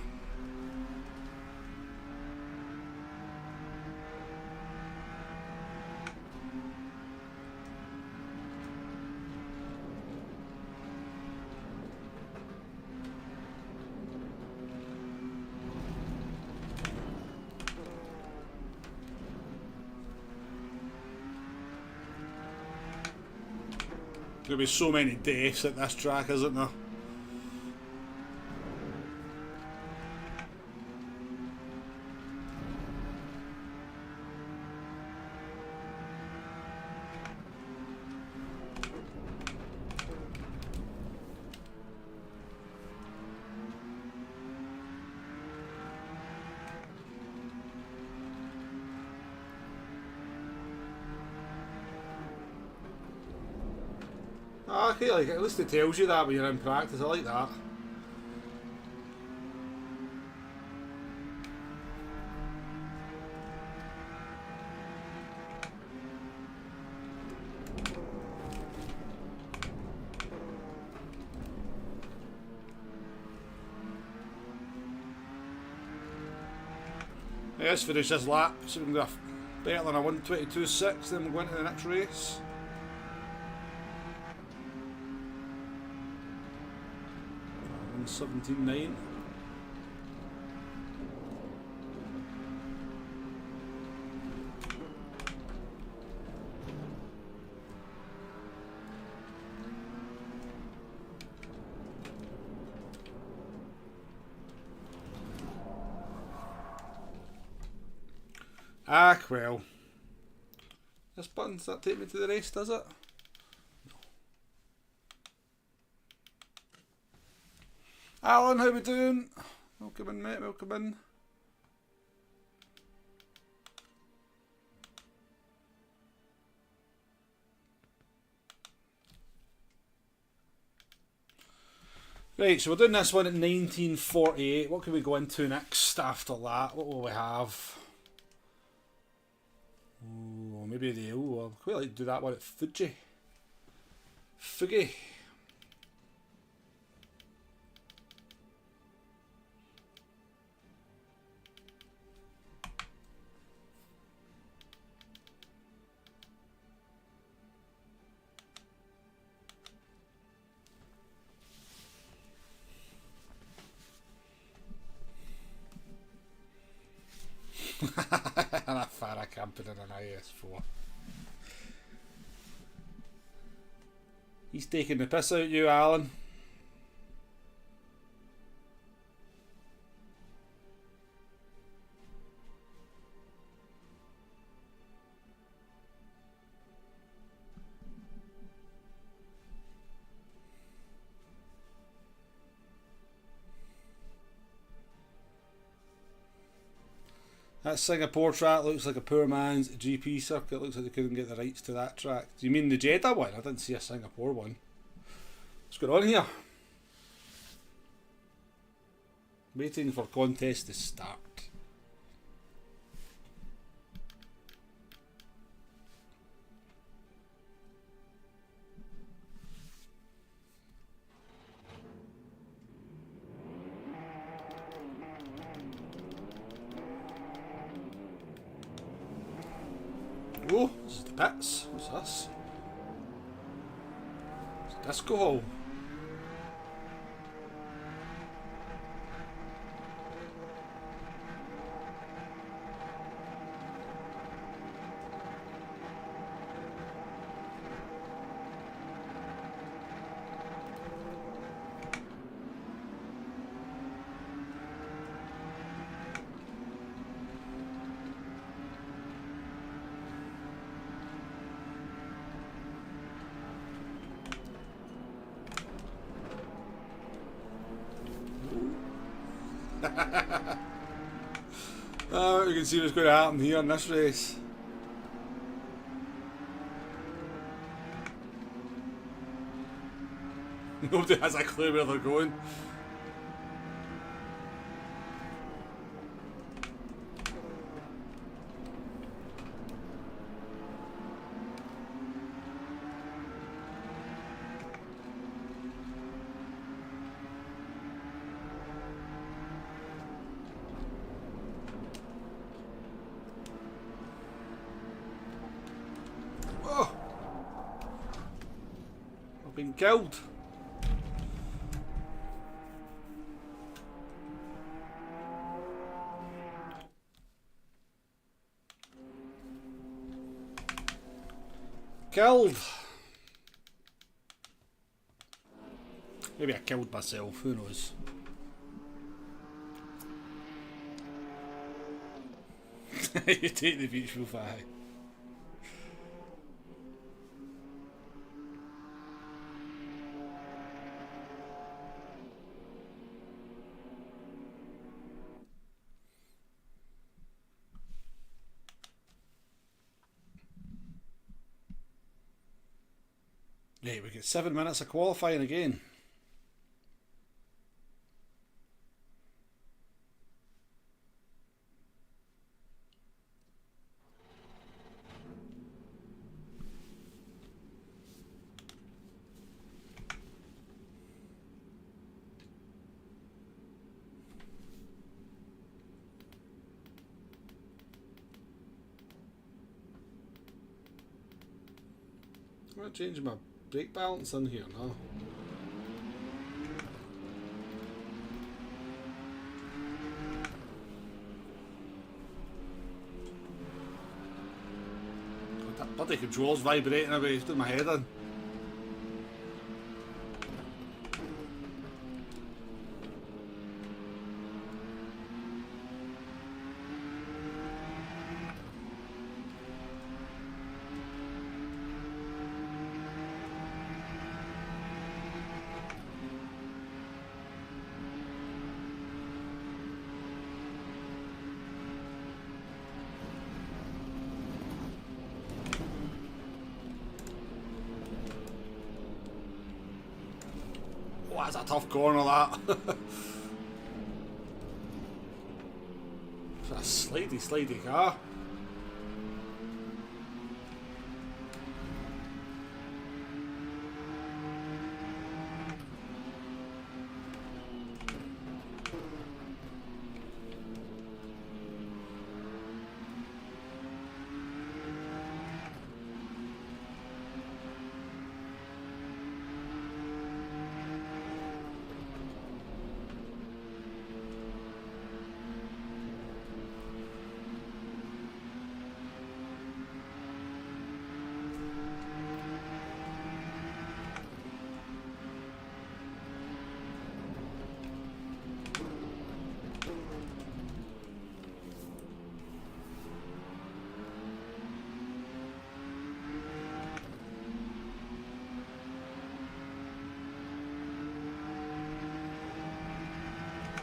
There'll be so many deaths at this track, isn't there? Okay, like at least it tells you that when you're in practice. I like that. Yeah, let's finish this lap. So we can go better than a 1:22.6, then we'll go into the next race. And 17.9. Ah, well. This button, does that take me to the race, does it? No. Alan, how we doing? Welcome in, mate, welcome in. Right, so we're doing this one at 1948. What can we go into next after that? What will we have? Oh, maybe I'd quite like to do that one at Fuji. Fugi. And a Farah camping in an IS4. He's taking the piss out of you, Alan. That Singapore track looks like a poor man's GP circuit. Looks like they couldn't get the rights to that track. Do you mean the Jeddah one? I didn't see a Singapore one. What's going on here? Waiting for contest to start. Oh, this is the pits. What's this? It's a disco hall. You can see what's going to happen here in this race. Nobody has a clue where they're going. I've been killed. Killed. Maybe I killed myself, who knows. You take the beach real far. Right, we get 7 minutes of qualifying again. I'm not changing my brake balance in here now. God, that bloody control's vibrating away, it's doing my head in. Oh, that's a tough corner, that. For a slidey car.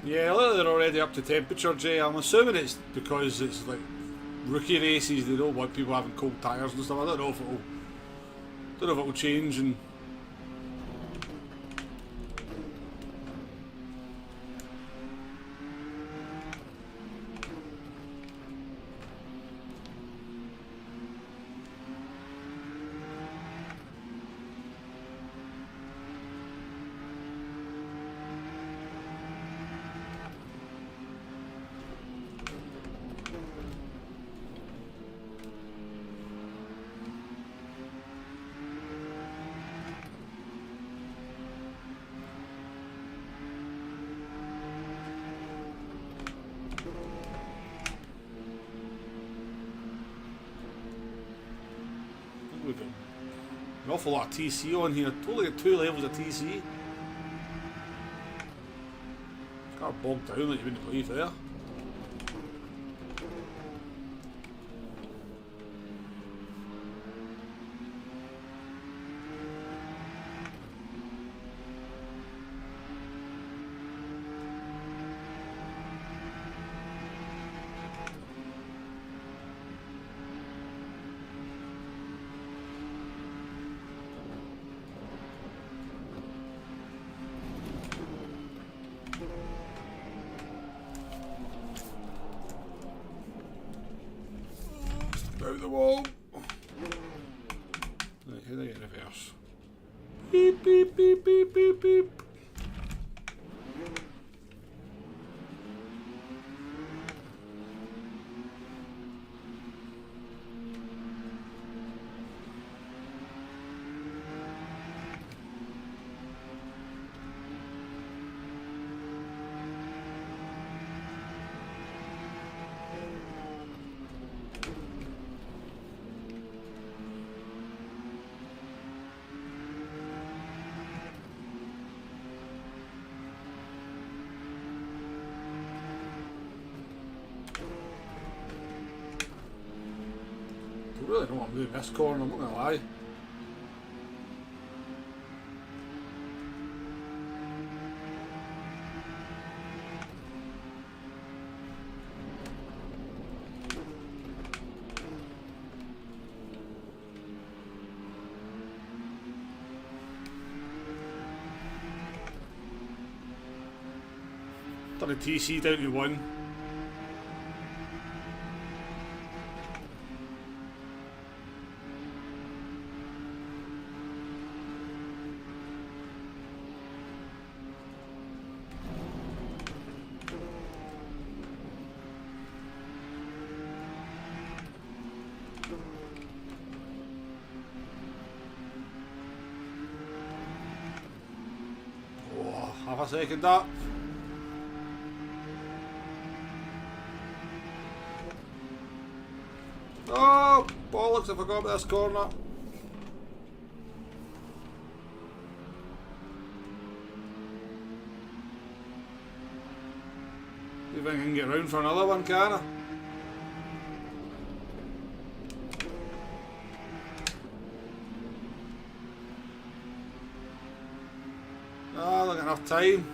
Yeah, look, they're already up to temperature, Jay. I'm assuming it's because it's like rookie races. They don't want people having cold tyres and stuff. I don't know if it'll change. And we've got an awful lot of TC on here. Totally got 2 levels of TC. Car bogged down like you wouldn't believe there. Out the wall. Right, how do I get reverse? Beep, beep, beep, beep, beep, beep. know what I'm doing this corner, I'm not going to lie. Done a TC down to 1. Oh, half a second up. Oh, bollocks, I forgot about this corner. See if I can get round for another one, can I? Ah, not enough time.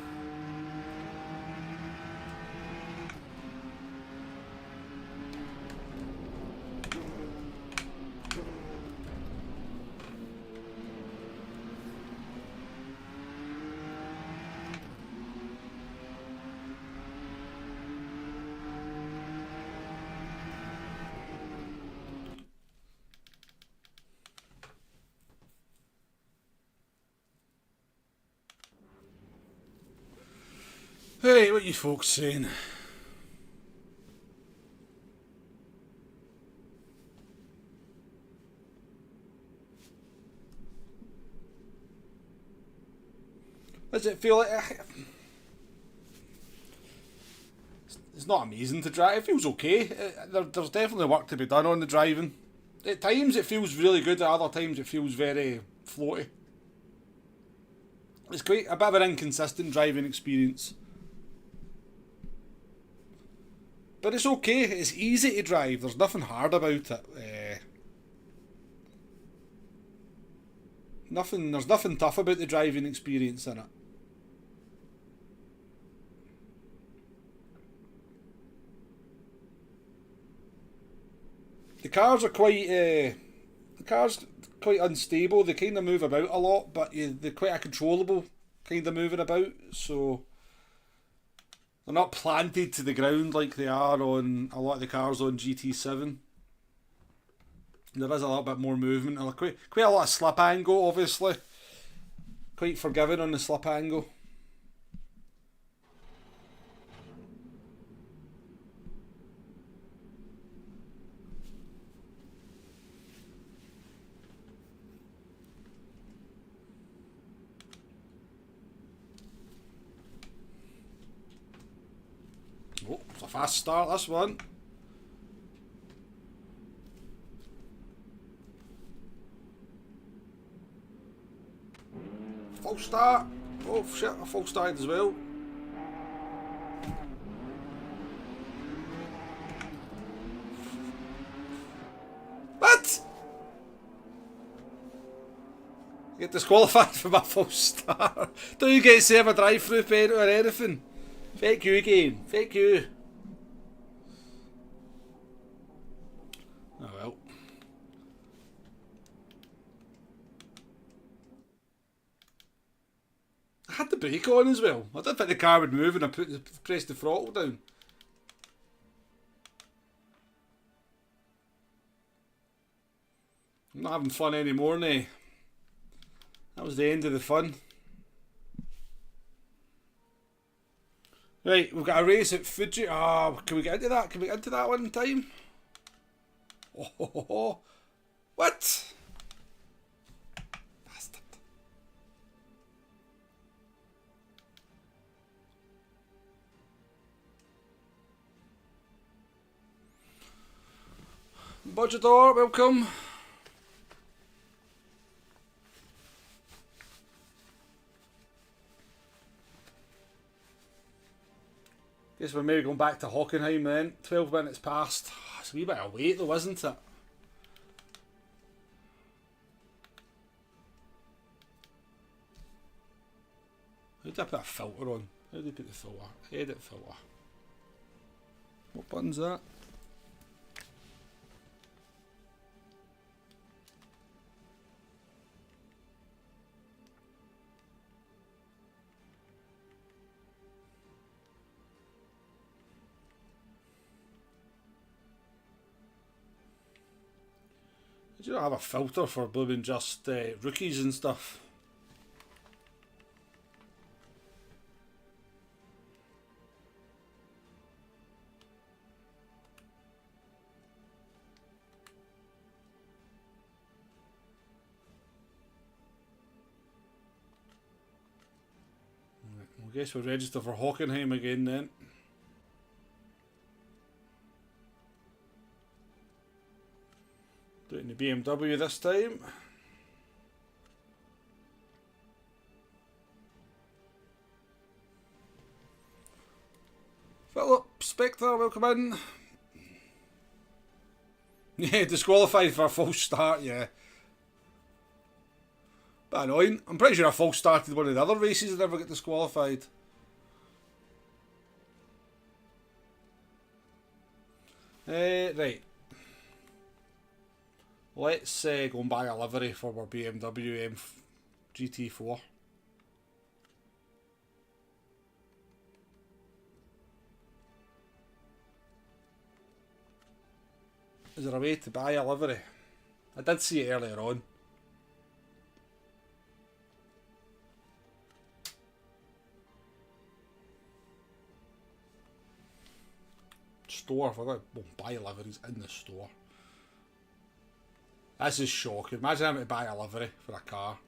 Hey, what you folks saying? Does it feel like... It's not amazing to drive, it feels okay. There's definitely work to be done on the driving. At times it feels really good, at other times it feels very floaty. It's quite a bit of an inconsistent driving experience. But it's okay, it's easy to drive, there's nothing hard about it. There's nothing tough about the driving experience in it. The cars are quite unstable, they kind of move about a lot, but they're quite a controllable kind of moving about, so... They're not planted to the ground like they are on a lot of the cars on GT7. There is a little bit more movement. Quite a lot of slip angle, obviously. Quite forgiving on the slip angle. Oh, it's a fast start, this one. Full start. Oh shit, a full start as well. What? I get disqualified for my full start. Don't you get to save a drive-through penalty or anything? Fake you, game. Fake you. Oh well. I had the brake on as well. I didn't think the car would move and I pressed the throttle down. I'm not having fun anymore now. That was the end of the fun. Right, we've got a race at Fuji. Oh, can we get into that? Can we get into that one in time? Oh, what? Bastard. Budgetor, welcome. Guess we're maybe going back to Hockenheim then. 12 minutes past. It's a wee bit of wait though, isn't it? How do I put a filter on? How do you put the filter? Edit filter. What button's that? Do you not have a filter for blooming just rookies and stuff? I guess we'll register for Hockenheim again then. Do it in the BMW this time. Philip, Spectre, welcome in. Yeah, disqualified for a false start, yeah. Bit annoying. I'm pretty sure I false started one of the other races and never get disqualified. Right. Let's go and buy a livery for our BMW GT4. Is there a way to buy a livery? I did see it earlier on. Store. If I got to buy liveries in the store. This is shocking. Imagine having to buy a livery for a car.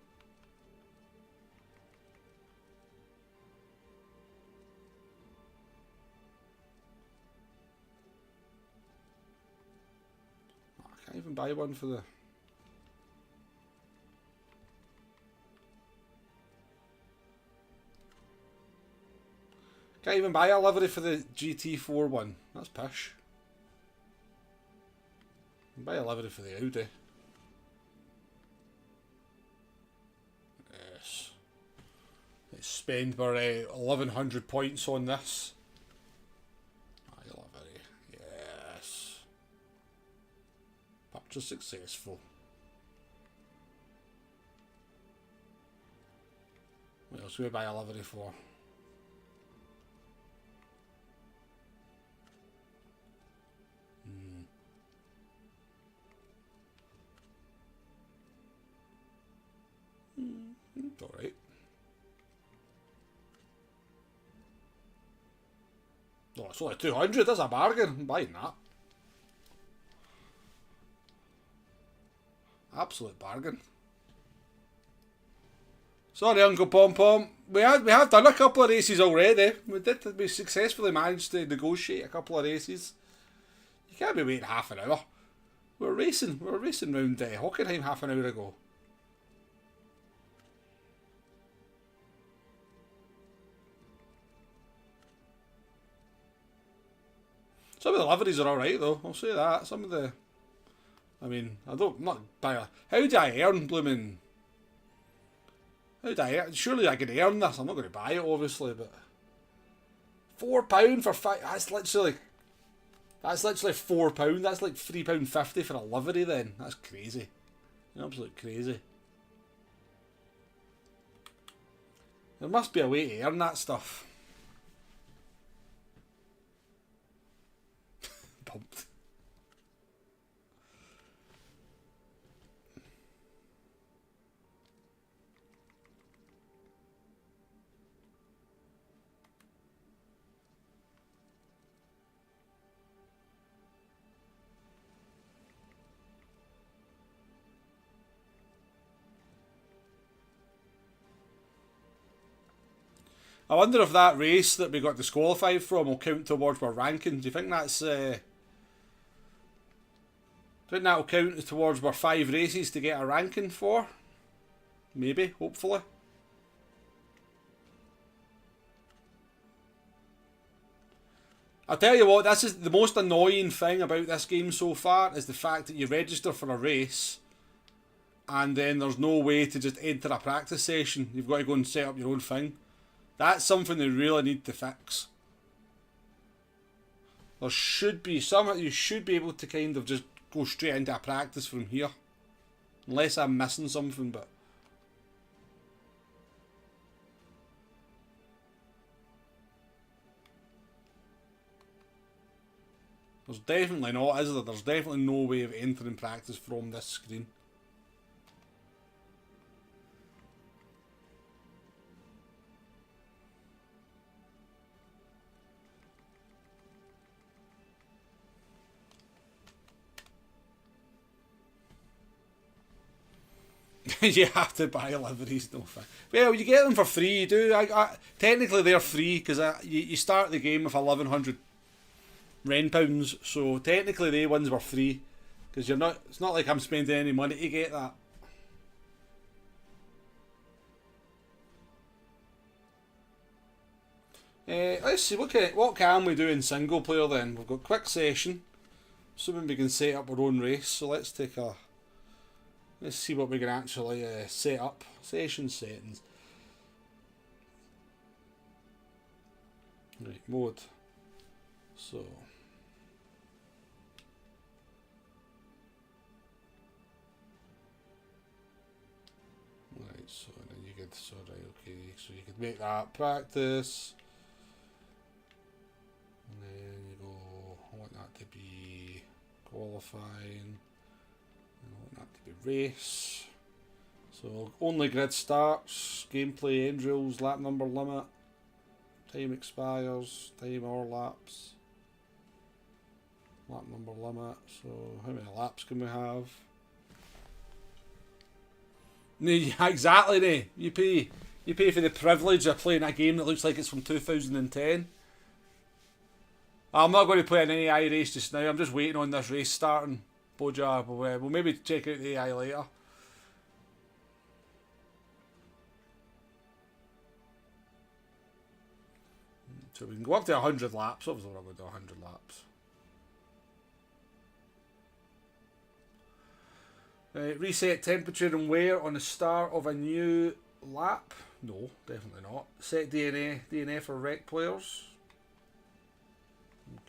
I can't even buy one for the... Can't even buy a livery for the GT4 one. That's pish. Buy a livery for the Audi. Yes. Let's spend our 1100 points on this. Buy a livery. Yes. Purchase successful. What else do we buy a livery for? Alright. Oh, it's only 200, that's a bargain. I'm buying that. Absolute bargain. Sorry, Uncle Pom Pom. We have done a couple of races already. We successfully managed to negotiate a couple of races. You can't be waiting half an hour. We were racing round Hockenheim half an hour ago. Some of the liveries are alright though, I'll say that. Some of the... I mean, I don't... Not buy a... How do I earn blooming... How do I earn... Surely I can earn this. I'm not going to buy it obviously, but... £4 for 5... That's literally £4. That's like £3.50 for a livery then. That's crazy. Absolute crazy. There must be a way to earn that stuff. Pumped. I wonder if that race that we got disqualified from will count towards our ranking. Do you think that's... do you think that'll count towards our 5 races to get a ranking for? Maybe, hopefully. I'll tell you what, this is the most annoying thing about this game so far, is the fact that you register for a race and then there's no way to just enter a practice session. You've got to go and set up your own thing. That's something they really need to fix. There should be some. You should be able to kind of just go straight into a practice from here, unless I'm missing something. But there's definitely not, is there? There's definitely no way of entering practice from this screen. You have to buy liveries, no fun. Well, you get them for free, you do. Technically they're free, because you start the game with 1100 Ren pounds, so technically they ones were free, because it's not like I'm spending any money to get that. Let's see, what can we do in single player then? We've got quick session, assuming we can set up our own race, so let's see what we can actually set up. Session settings. Right, mode. So. Right, so then you get, so right, okay, so you could make that practice. And then you go, I want that to be qualifying. Race. So only grid starts, gameplay, end rules, lap number limit, time expires, time or laps, lap number limit. So how many laps can we have? No, exactly. No. You pay for the privilege of playing a game that looks like it's from 2010. I'm not going to play an AI race just now. I'm just waiting on this race starting. Boja, we'll maybe check out the AI later. So we can go up to 100 laps. Obviously we're going to do 100 laps. Reset temperature and wear on the start of a new lap. No, definitely not. Set DNF for rec players.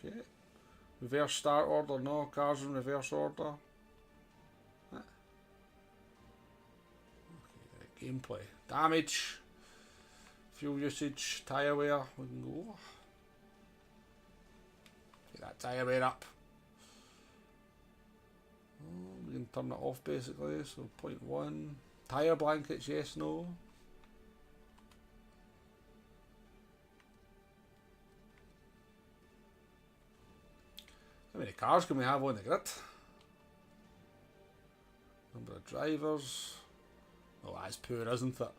Okay. Reverse start order, no. Cars in reverse order. Okay, gameplay. Damage. Fuel usage. Tyre wear. We can go. Get that tyre wear up. Oh, we can turn that off basically. So 0.1. Tyre blankets, yes, no. How many cars can we have on the grid? Number of drivers. Oh, that's poor, isn't it?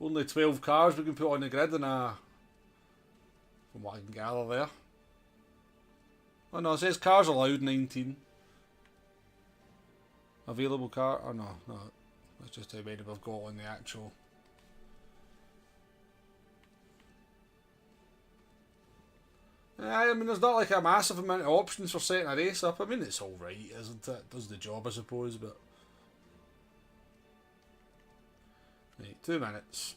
Only 12 cars we can put on the grid, and from what I can gather there. Oh no, it says cars allowed 19. Available car. Oh no, that's just how many we've got on the actual. I mean, there's not like a massive amount of options for setting a race up. I mean, it's alright, isn't it? Does the job, I suppose, but... Right, 2 minutes.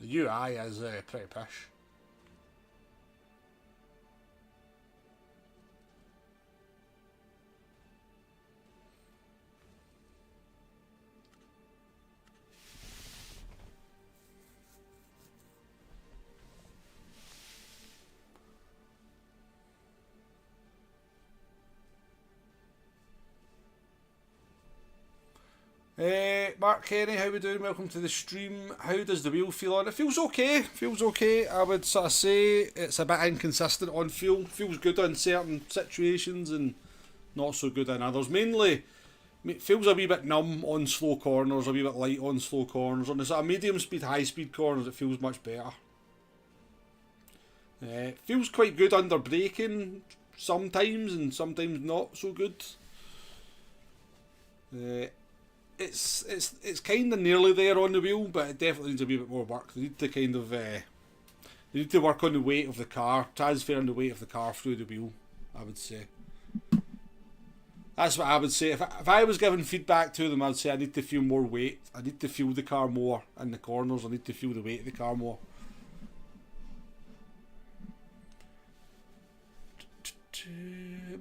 The UI is pretty pish. Mark Kenny, how we doing? Welcome to the stream. How does the wheel feel on? It feels okay. Feels okay. I would sort of say it's a bit inconsistent on fuel. Feels good in certain situations and not so good in others. Mainly, it feels a wee bit numb on slow corners, a wee bit light on slow corners. On the sort of medium speed, high speed corners, it feels much better. It feels quite good under braking sometimes, and sometimes not so good. It's kind of nearly there on the wheel, but it definitely needs a wee bit more work. They need to kind of they need to work on the weight of the car, transferring the weight of the car through the wheel, I would say. That's what I would say. If I was giving feedback to them, I'd say I need to feel more weight. I need to feel the car more in the corners. I need to feel the weight of the car more.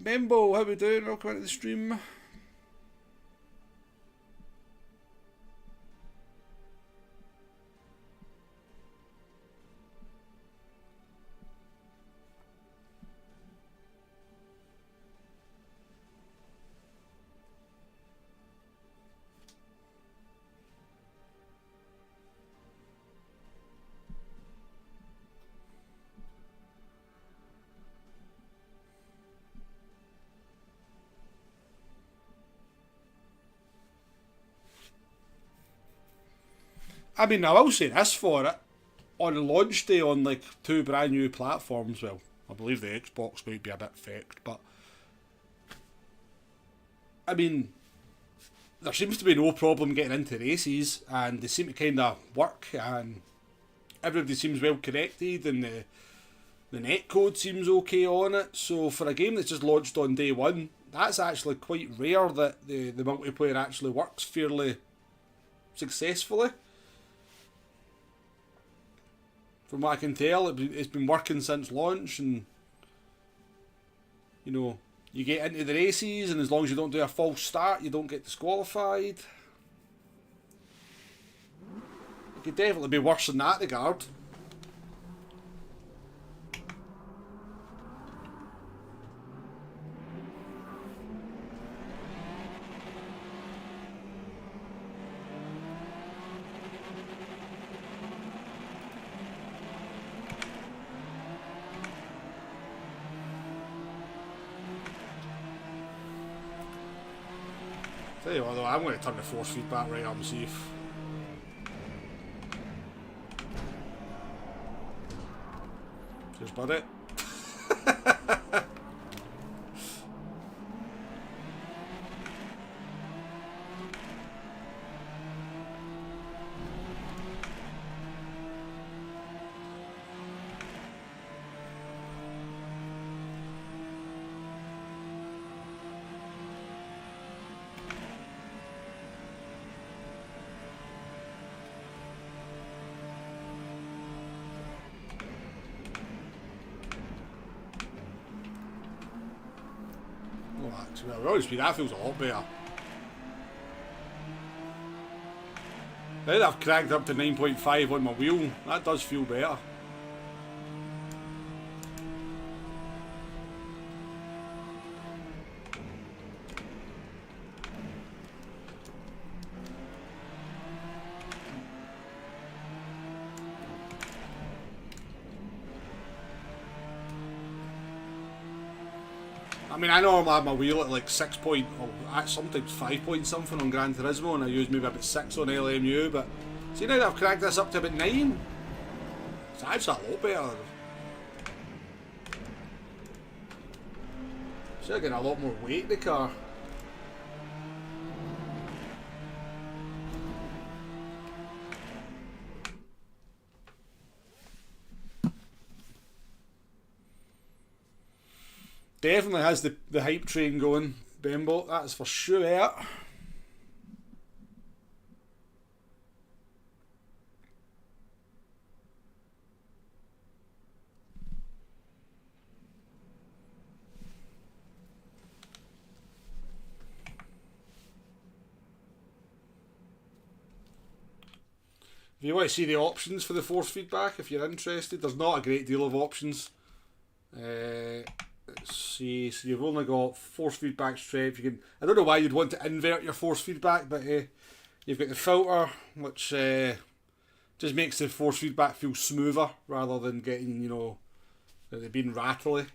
Membo, how we doing? Welcome into the stream. I mean, I will say this for it. On the launch day on like 2 brand new platforms, well, I believe the Xbox might be a bit fecked, but I mean, there seems to be no problem getting into races, and they seem to kind of work, and everybody seems well connected, and the netcode seems okay on it. So for a game that's just launched on day one, that's actually quite rare that the multiplayer actually works fairly successfully. From what I can tell, it's been working since launch, and you know, you get into the races, and as long as you don't do a false start, you don't get disqualified. It could definitely be worse in that regard. Tell you what though, I'm going to turn the force feedback right up and see if... Cheers, buddy. Well, that feels a lot better. Now that I've cracked up to 9.5 on my wheel, that does feel better. I mean, I normally have my wheel at like 6 point, or sometimes 5 point something on Gran Turismo, and I use maybe about 6 on LMU, but see now that I've cracked this up to about 9, it's actually a lot better. Should have getting a lot more weight in the car. Definitely has the hype train going, Bembo, that's for sure. Have you want to see the options for the force feedback, if you're interested, there's not a great deal of options. Let's see, so you've only got force feedback strength. You can, I don't know why you'd want to invert your force feedback, but you've got the filter, which just makes the force feedback feel smoother rather than getting, you know, being rattly.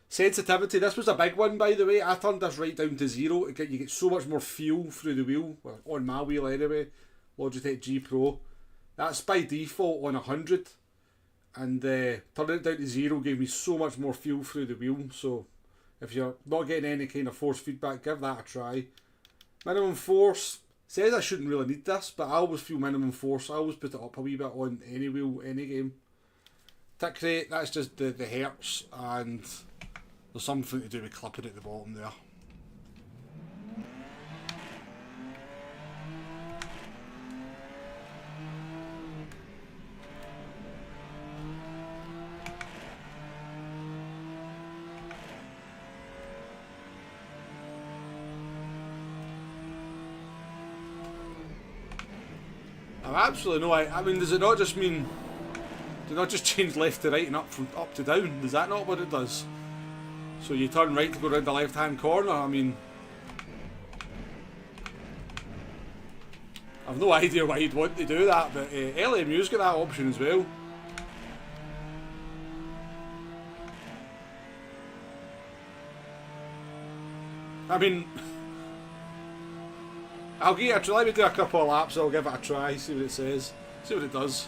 Sensitivity, this was a big one by the way. I turned this right down to 0. You get so much more feel through the wheel, well, on my wheel anyway, Logitech G Pro. That's by default on 100. And turning it down to 0 gave me so much more feel through the wheel. So if you're not getting any kind of force feedback, give that a try. Minimum force says I shouldn't really need this, but I always feel minimum force. I always put it up a wee bit on any wheel, any game. Tick rate, that's just the hertz, and there's something to do with clipping at the bottom there. I've absolutely no idea. I mean, does it not just mean... Do not just change left to right and up from up to down? Is that not what it does? So you turn right to go around the left hand corner? I mean... I've no idea why you'd want to do that, but LMU's got that option as well. I mean... I'll give it a try. Let me do a couple of laps, I'll give it a try, see what it says. See what it does.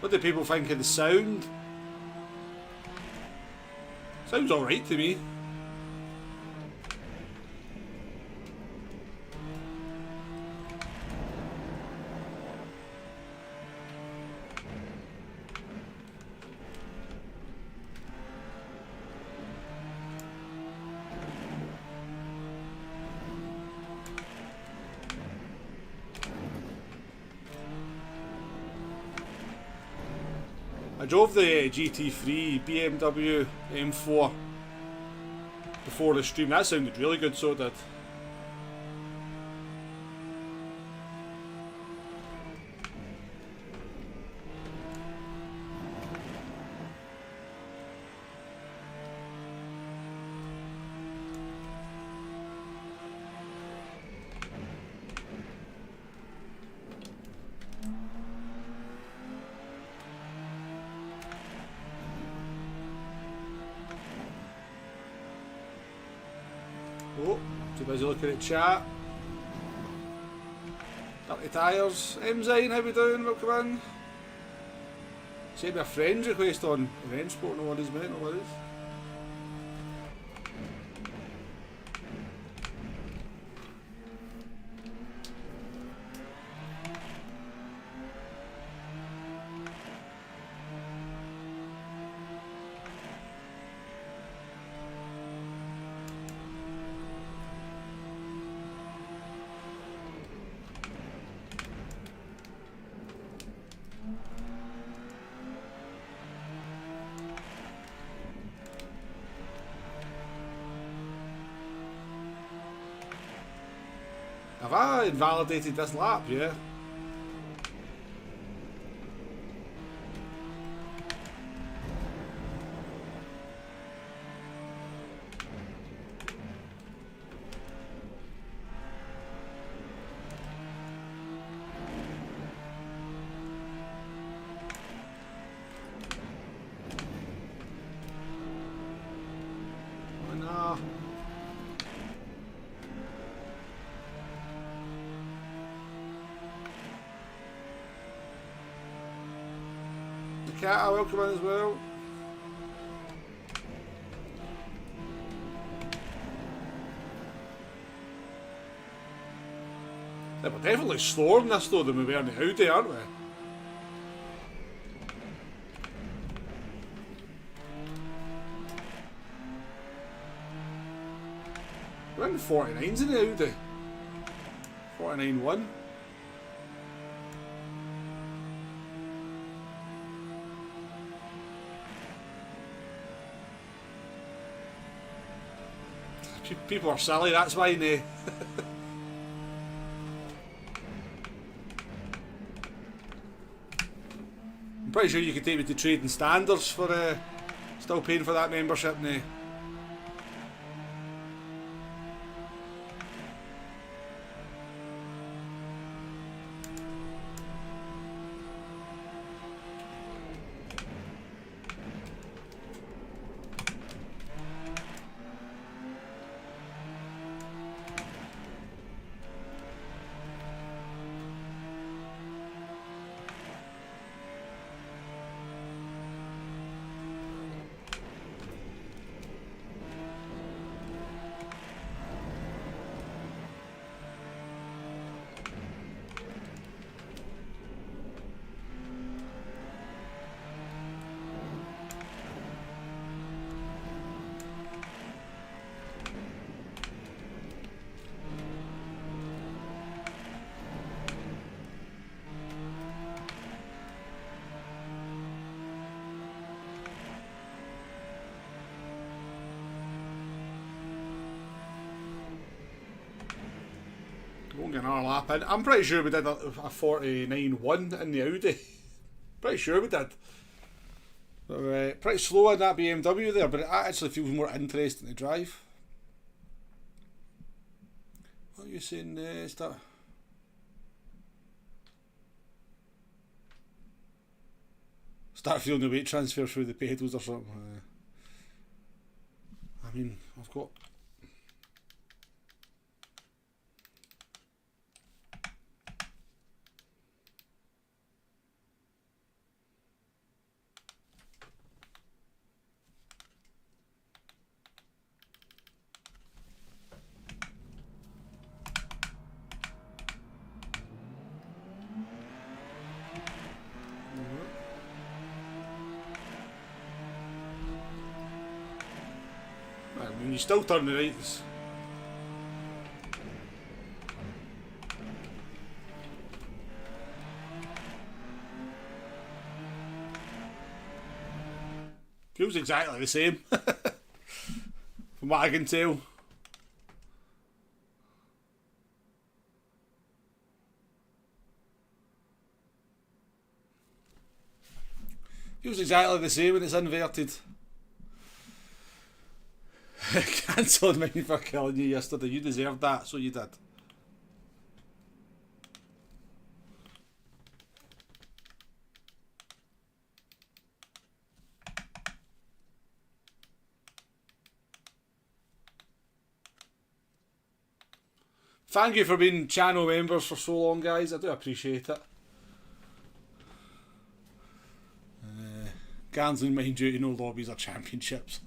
What do people think of the sound? Sounds alright to me. I drove the GT3 BMW M4 before the stream. That sounded really good, so it did. Oh, too busy looking at chat. Dirty Tyres. Mzine, how we doing? Welcome in. Send me a friend request on Rennsport, no worries mate, no worries. Have I invalidated this lap? Yeah. Oh no. Cat, welcome in as well. Yeah, we're definitely slower in this though than we were in the Audi, aren't we? We're in the 49s in the Audi. 49.1. People are silly, that's why they... I'm pretty sure you could take me to Trading Standards for still paying for that membership now. Won't get another lap in. I'm pretty sure we did a 49.1 in the Audi. Pretty sure we did. So, pretty slow in that BMW there, but it actually feels more interesting to drive. What are you saying, Start feeling the weight transfer through the pedals or something. I mean, I've got... I mean, you still turn the rights. Feels exactly the same, from what I can tell. Feels exactly the same when it's inverted. Cancelled me for killing you yesterday. You deserved that, so you did. Thank you for being channel members for so long, guys. I do appreciate it. Gans and mind you, no lobbies or championships.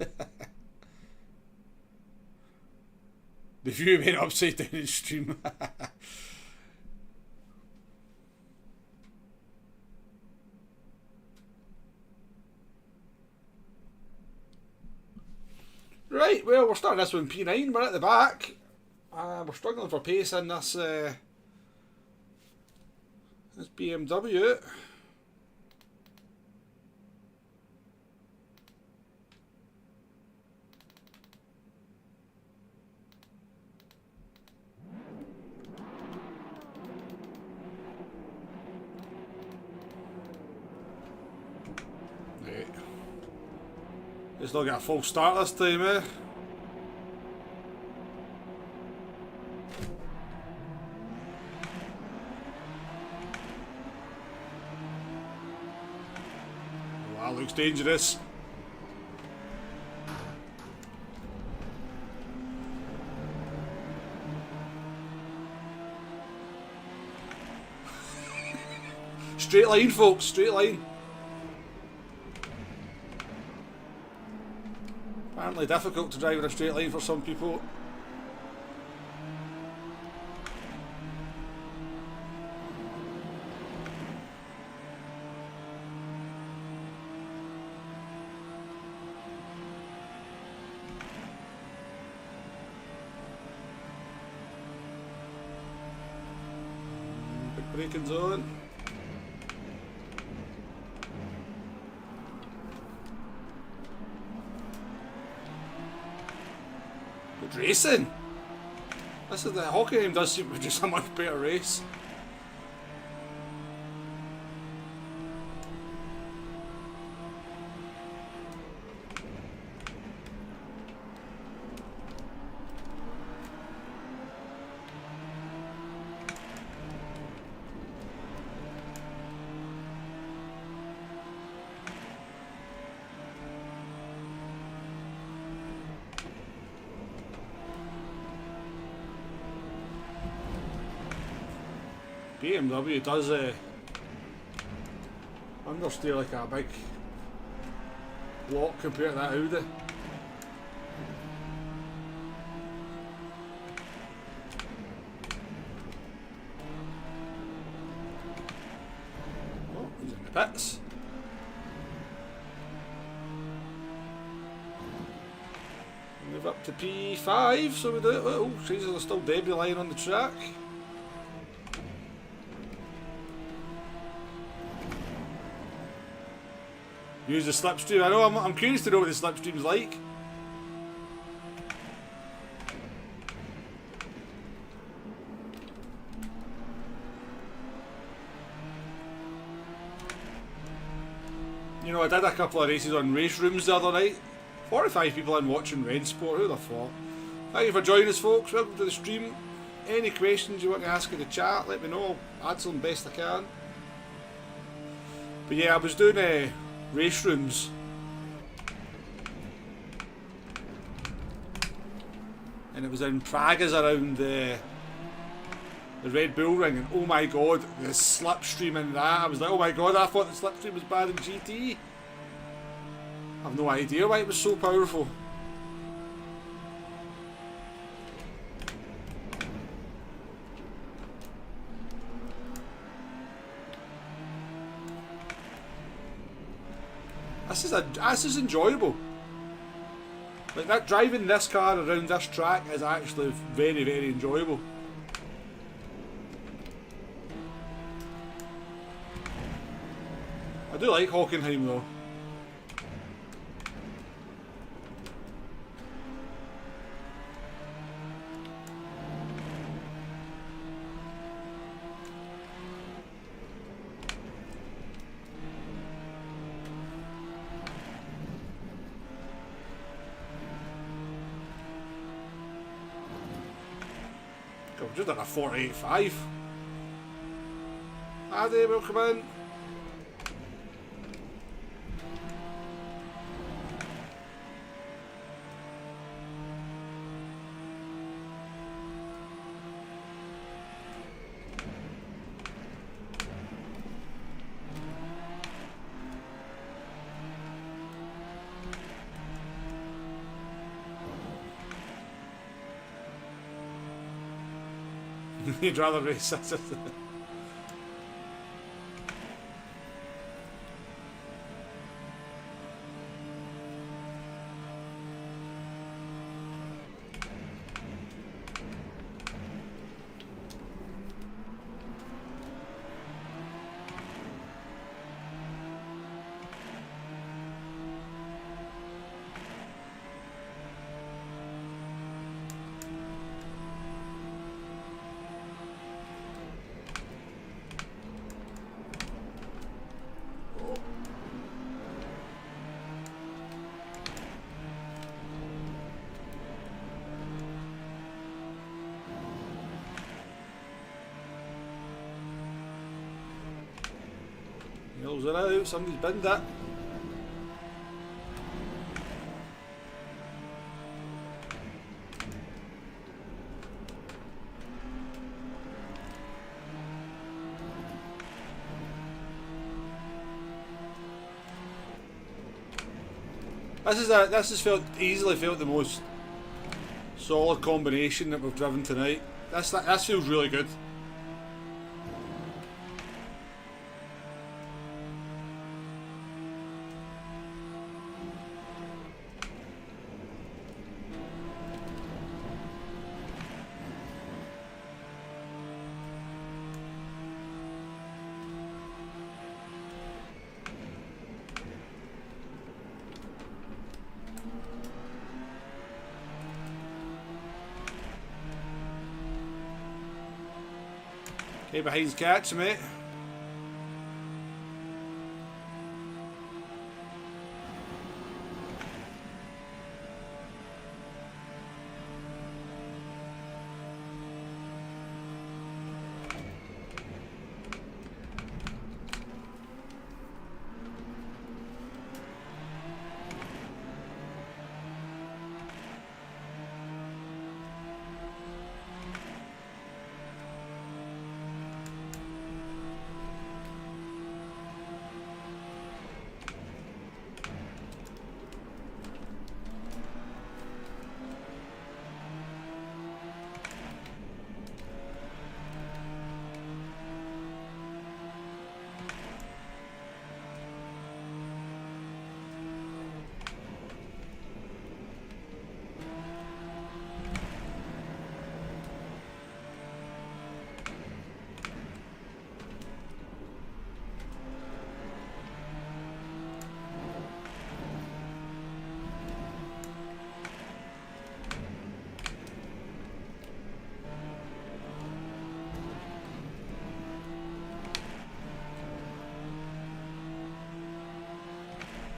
The view went upside down in stream. Right, well, we're starting this one P9. We're at the back. We're struggling for pace in this BMW. Right. Let's not get a full start this time, eh? That looks dangerous. Straight line, folks, straight line. Apparently difficult to drive in a straight line for some people. Big braking zone. Good racing. This is the Hockenheim does seem to be just a much better race. BMW does understeer like a big block compared to that Audi. Oh, he's in the pits. Move up to P5, so we do it. Oh, Jesus, there's still debris lying on the track. Use the slipstream. I know, I'm curious to know what the slipstream's like. You know, I did a couple of races on race rooms the other night. 45 people in watching Rennsport, who'd have thought? Thank you for joining us, folks. Welcome to the stream. Any questions you want to ask in the chat, let me know. I'll answer them best I can. But yeah, I was doing race rooms. And it was in Pragas around the Red Bull Ring, and oh my god, the slipstream in that. I was like, oh my god, I thought the slipstream was bad in GT. I have no idea why it was so powerful. This is enjoyable. Like that, driving this car around this track is actually very, very enjoyable. I do like Hockenheim though. God, just done a 485. Addy, welcome in. You'd rather race that. Yells it out, somebody's binned that. This has easily felt the most solid combination that we've driven tonight. This feels really good. Okay, behind catch, mate.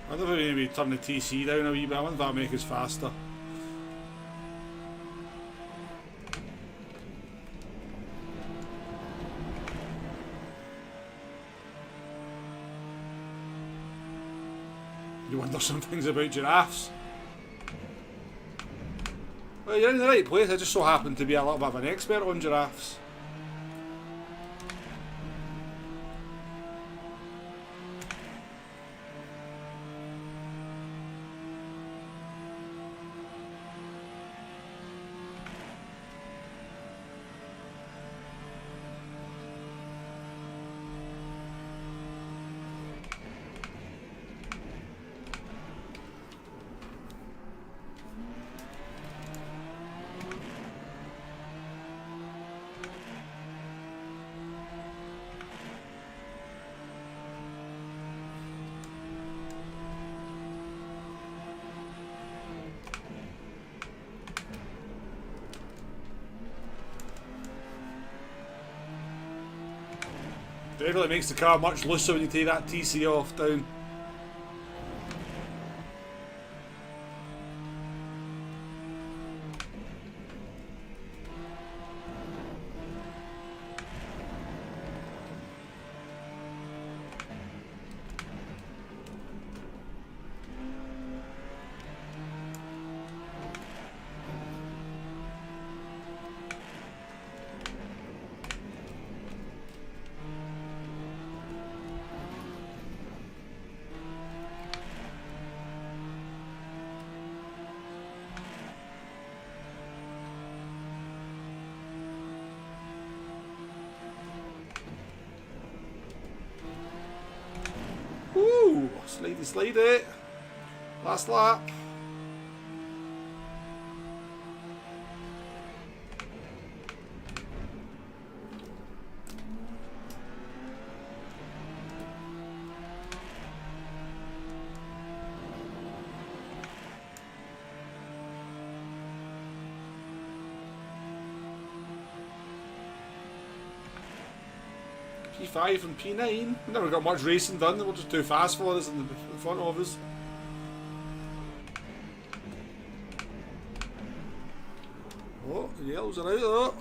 I wonder if maybe turn the TC down a wee bit. I wonder if that'll make us faster. You wonder some things about giraffes. Well, you're in the right place. I just so happen to be a little bit of an expert on giraffes. Definitely makes the car much looser when you take that TC off down. Woo! Slidey. Last lap. P5 and P9. We never got much racing done, they were just too fast for us in front of us. Oh, the yellows are out though.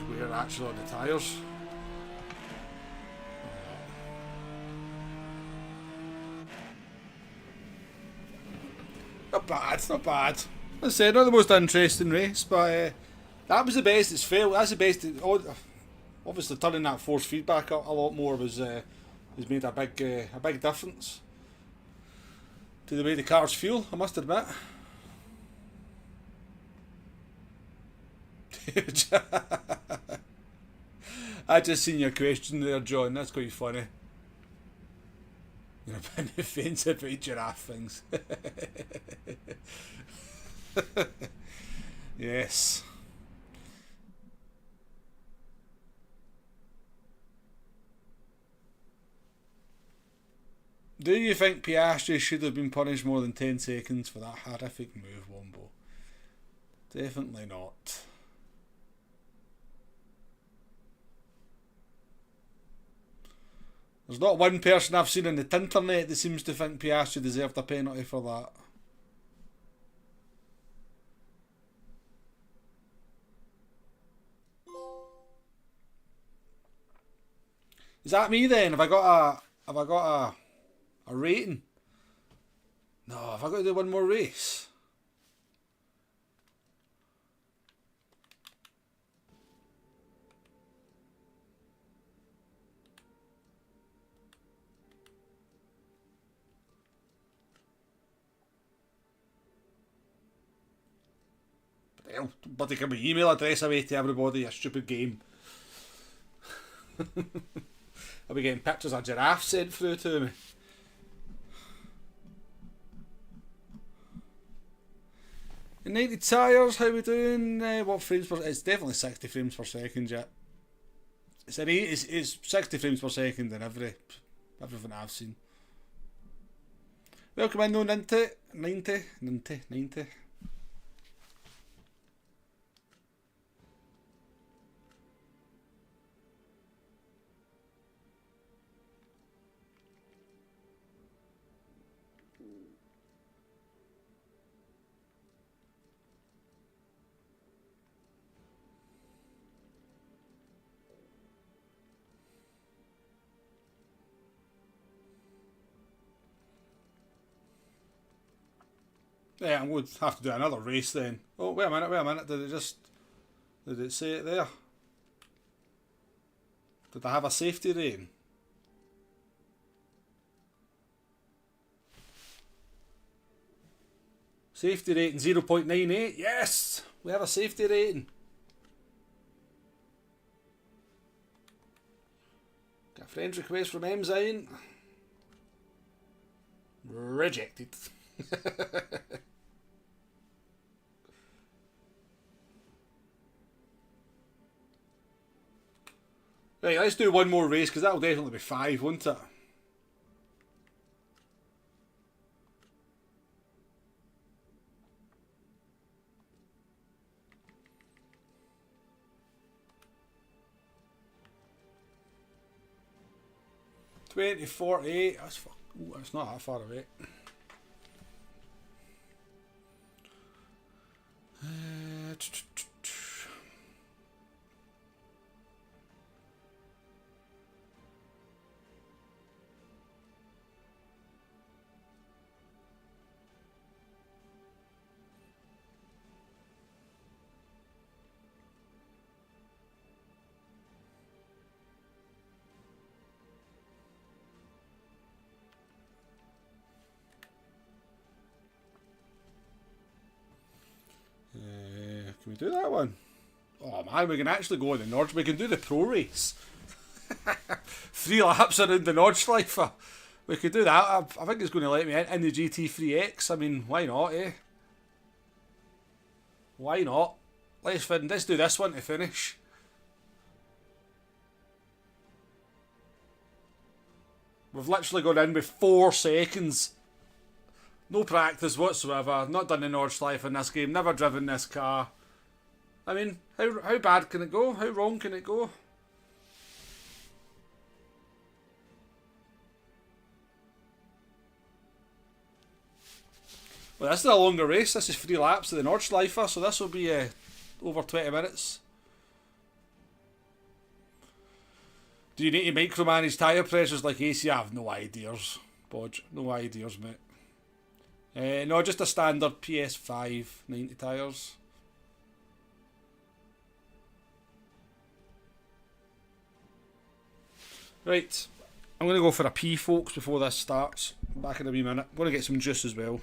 We're actually on the tyres. Not bad, not bad. As I said, not the most interesting race, but that was the best it's felt. That's the best. Obviously, turning that force feedback up a lot more has made a big difference to the way the cars feel, I must admit. I just seen your question there, John. That's quite funny. You're a bit offensive about giraffe things. Yes. Do you think Piastri should have been punished more than 10 seconds for that horrific move, Wombo? Definitely not. There's not one person I've seen on the internet that seems to think Piastri deserved a penalty for that. Is that me then? Have I got a rating? No, have I got to do one more race? Well, don't bloody give my email address away to everybody, you stupid game. I'll be getting pictures of giraffes sent through to me. In 90 tyres, how we doing? What frames per... It's definitely 60 frames per second, yeah. It's 60 frames per second in everything I've seen. Welcome in, no 90. Yeah, I'm going to have to do another race then. Oh, wait a minute. Did it say it there? Did I have a safety rating? Safety rating 0.98. Yes! We have a safety rating. Got a friend request from Enzyme. Rejected. Right, let's do one more race because that'll definitely be 5, won't it? $20.48. That's not that far away. Can we do that one? Oh man, we can actually go on the Nord. We can do the pro race. 3 laps around the Nordschleife. We could do that. I think it's going to let me in the GT3X. I mean, why not, eh? Why not? Let's do this one to finish. We've literally gone in with 4 seconds. No practice whatsoever. Not done the Nordschleife in this game. Never driven this car. I mean, how bad can it go? How wrong can it go? Well, this is a longer race. This is 3 laps of the Nordschleife, so this will be over 20 minutes. Do you need to micromanage tyre pressures like AC? I have no ideas, Bodge. No ideas, mate. No, just a standard PS5 90 tyres. Right, I'm going to go for a pee, folks, before this starts. Back in a wee minute. I'm going to get some juice as well.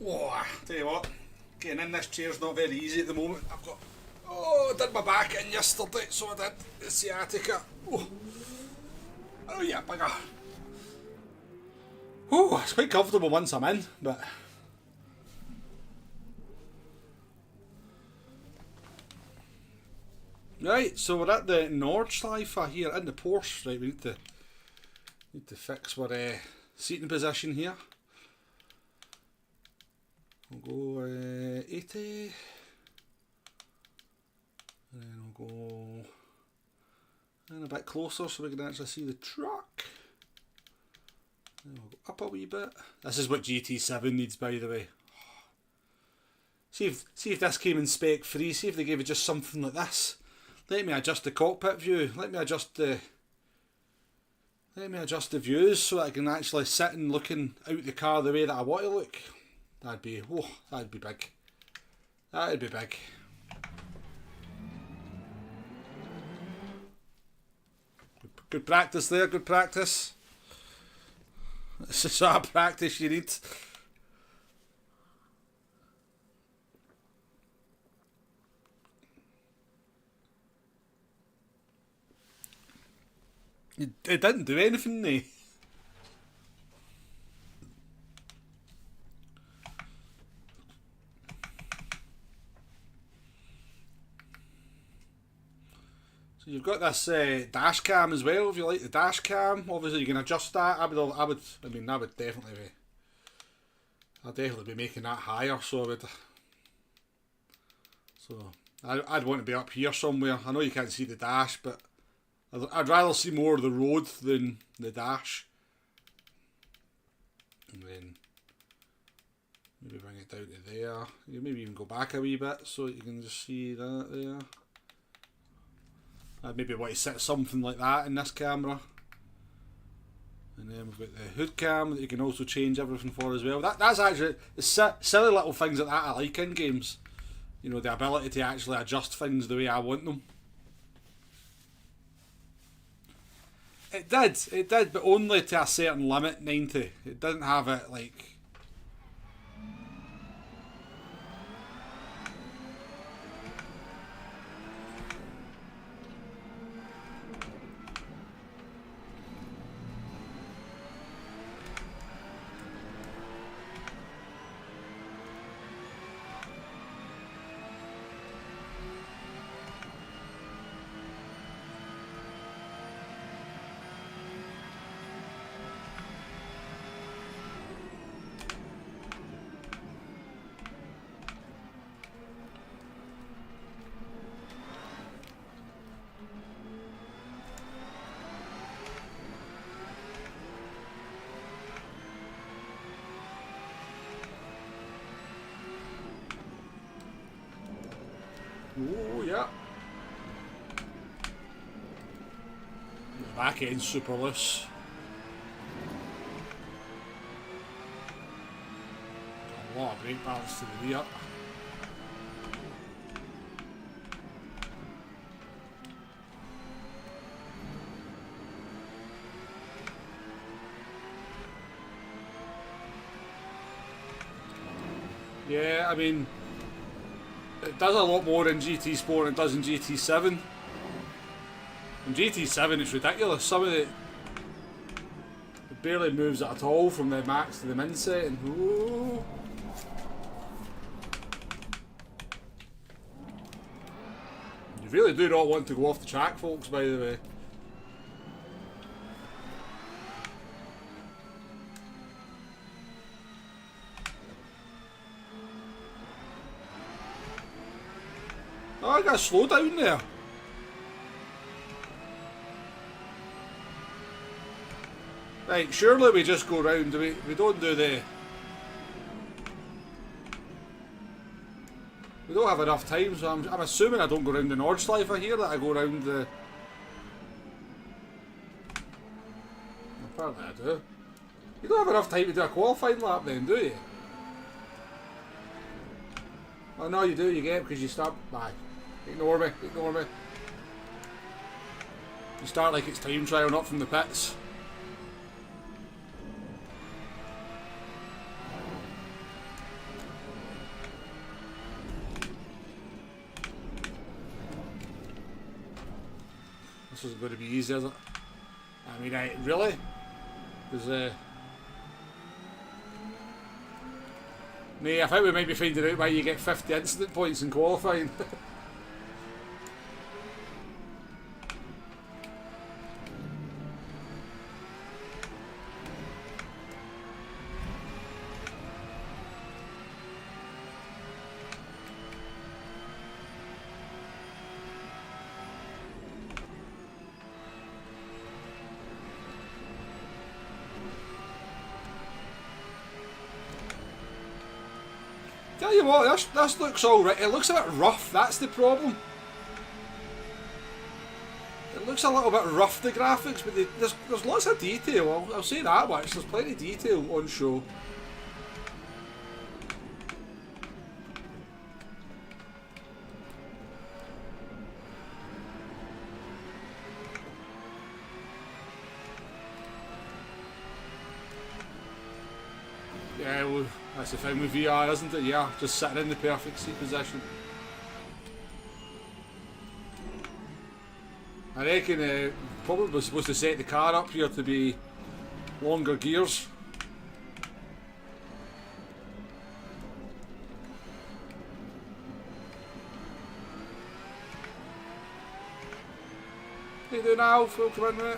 Whoa, tell you what, getting in this chair's not very easy at the moment. I've got, oh, I did my back in yesterday, so I did the sciatica. Oh yeah, bugger. Oh, it's quite comfortable once I'm in, but... Right, so we're at the Nordschleife here in the Porsche. Right, we need to fix our seating position here. We'll go 80. And then we'll go in a bit closer so we can actually see the truck. And we'll go up a wee bit. This is what GT7 needs, by the way. See if this came in spec free. See if they gave it just something like this. Let me adjust the cockpit view. Let me adjust the views so that I can actually sit and looking out the car the way that I want to look. That'd be big. That'd be big. Good practice there. Good practice. This is the sort of practice you need. It didn't do anything, though. So you've got this dash cam as well. If you like the dash cam, obviously you can adjust that. I would definitely be making that higher. So I'd want to be up here somewhere. I know you can't see the dash, but I'd rather see more of the road than the dash. And then maybe bring it down to there. You maybe even go back a wee bit so you can just see that there. I'd maybe want to set something like that in this camera. And then we've got the hood cam that you can also change everything for as well. That's actually the silly little things like that I like in games. You know, the ability to actually adjust things the way I want them. It did, but only to a certain limit, 90. It didn't have it like... Oh, yeah. The back end's super loose. Got a lot of brake balance to the rear. Yeah, I mean... It does a lot more in GT Sport than it does in GT7. In GT7 it's ridiculous. Some of it barely moves it at all from the max to the min setting. Ooh. You really do not want to go off the track, folks, by the way. Oh, I got to slow down there. Right, surely we just go round. We don't do the... We don't have enough time, so I'm assuming I don't go round the Nordschleife here, that I go round the... Apparently I do. You don't have enough time to do a qualifying lap then, do you? Oh no, you do, you get it because you start... Bye. Ignore me, ignore me. You start like it's time trial, not from the pits. This isn't going to be easy, is it? I mean, really? Because, nee, I think we might be finding out why you get 50 incident points in qualifying. Tell you what, this looks alright. It looks a bit rough, that's the problem. It looks a little bit rough, the graphics, but there's lots of detail. I'll say that much. There's plenty of detail on show. Yeah, well, that's the thing with VR, isn't it? Yeah, just sitting in the perfect seat position. I reckon probably was supposed to set the car up here to be longer gears. How you doing, Alf? Welcome in, mate.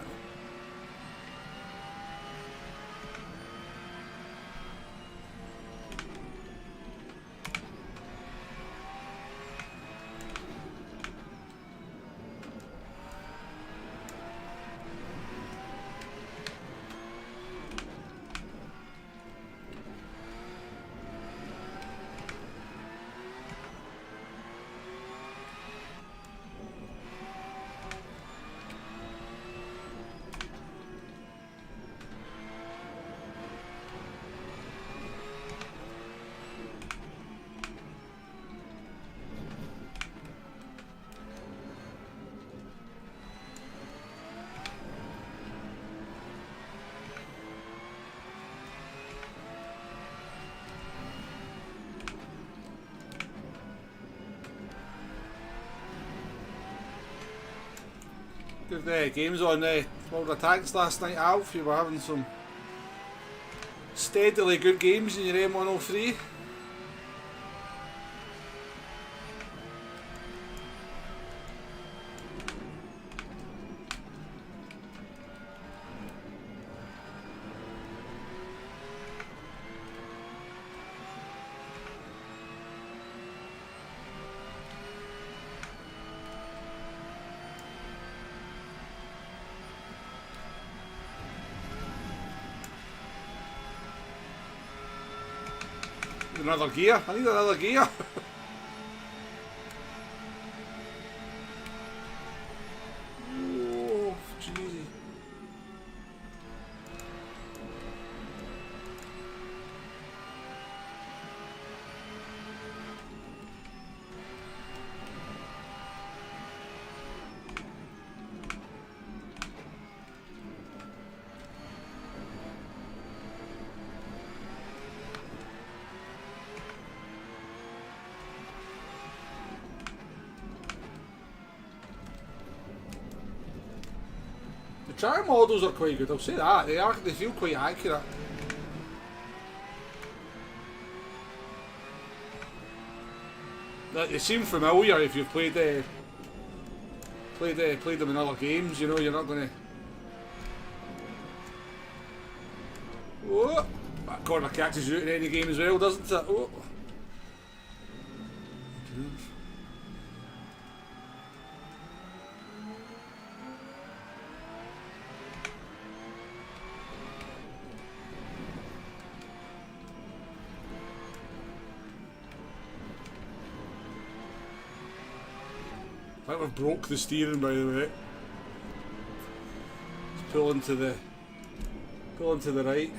Good games on World of Tanks last night, Alf. You were having some steadily good games in your M103. Another gear. I need another gear. Oh, jeez. Trial models are quite good, I'll say that. They feel quite accurate. They seem familiar if you've played them in other games, you know, you're not gonna. Oh, that corner catches you in any game as well, doesn't it? Oh. I think we've broke the steering, by the way. Let's pull into the right.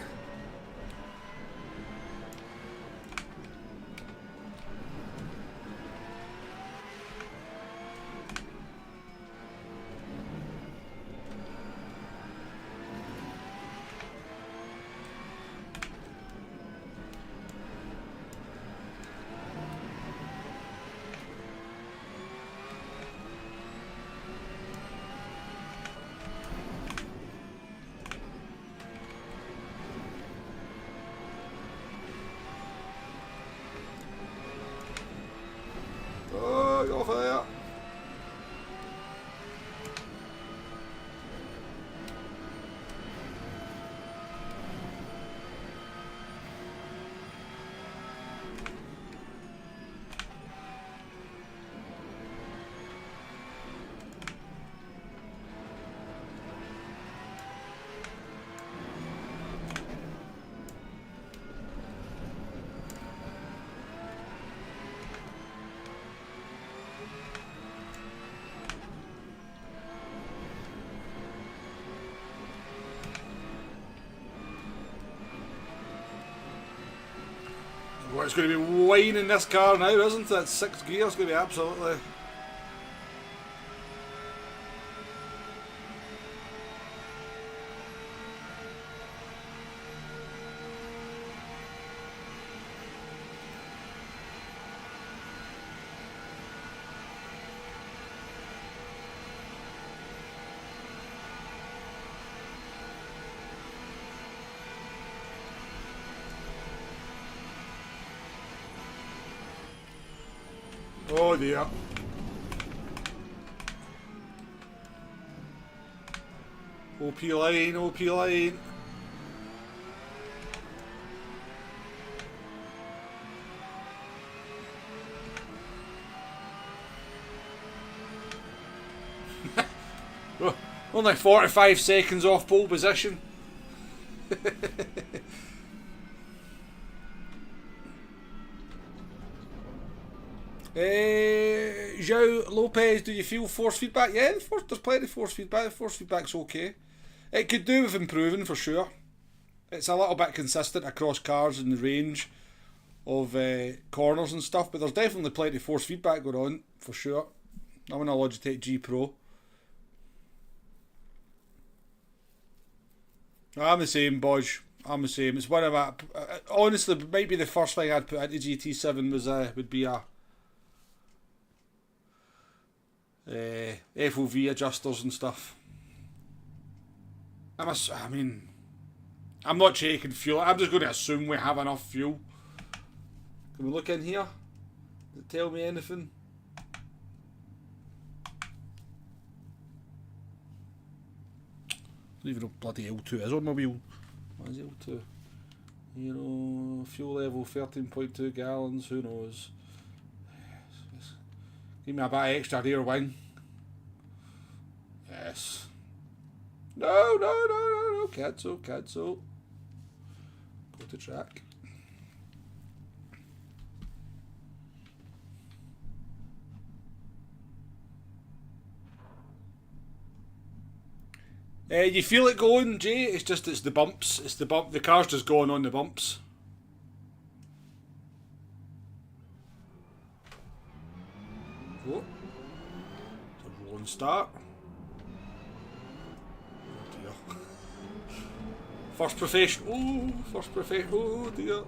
it's going to be whining this car now, isn't it? 6 gears going to be absolutely... Oh dear. OP line, OP line. Oh, only 45 seconds off pole position. João Lopez, do you feel force feedback? Yeah, there's plenty of force feedback. The force feedback's okay. It could do with improving for sure. It's a little bit consistent across cars in the range of corners and stuff, but there's definitely plenty of force feedback going on for sure. I'm in a Logitech G Pro. I'm the same, Bodge. I'm the same. It's one of my... honestly, might be the first thing I'd put into GT7 was would be a... FOV adjusters and stuff. I mean, I'm not checking fuel. I'm just going to assume we have enough fuel. Can we look in here? Does it tell me anything? I don't even know bloody L2 is on my wheel. What is L2? You know, fuel level 13.2 gallons. Who knows? Give me a bit of extra rear wing. Yes. No. Cancel. Go to track. You feel it going, Jay? It's the bumps. It's the bump. The car's just going on the bumps. Oh. It's a rolling start. Oh dear. First professional. Oh dear.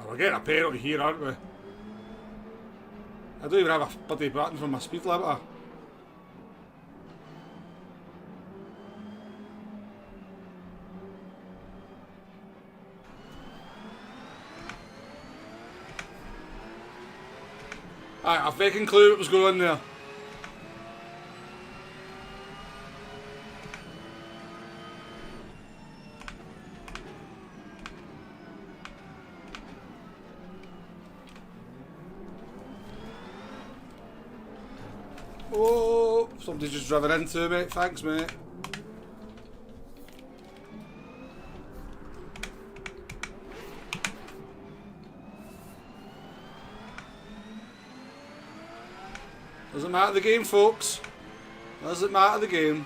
We're getting a penalty here, aren't we? I don't even have a bloody button for my speed limiter. I've fucking clue what was going on there. Oh, somebody's just driven into me. Thanks, mate. Doesn't matter the game, folks. Doesn't matter the game.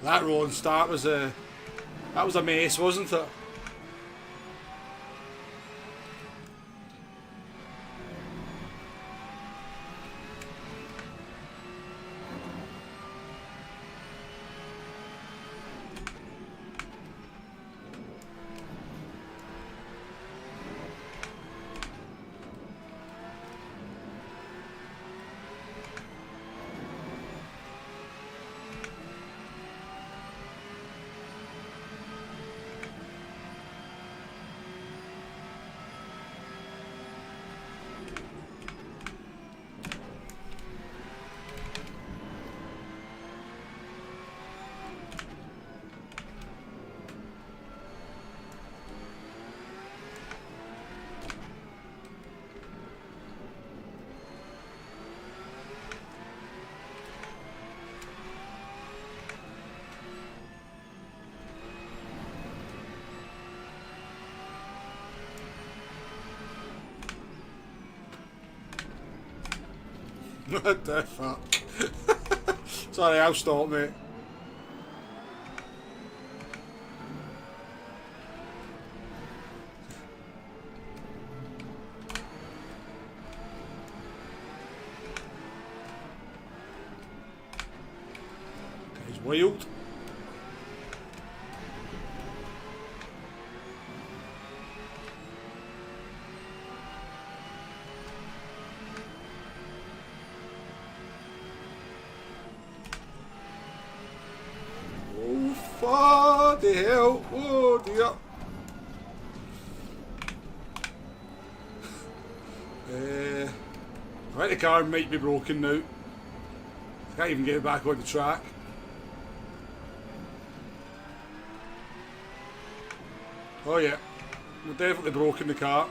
That rolling start was a mess, wasn't it? What the fuck? Sorry, I'll stop, mate. He's wild. What the hell? Oh dear. I think the car might be broken now. I can't even get it back on the track. Oh yeah, we've definitely broken the car.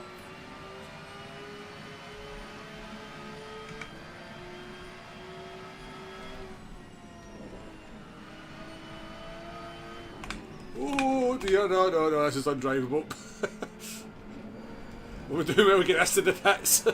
Oh dear, no, this is undrivable. What we do when we get this to the pits?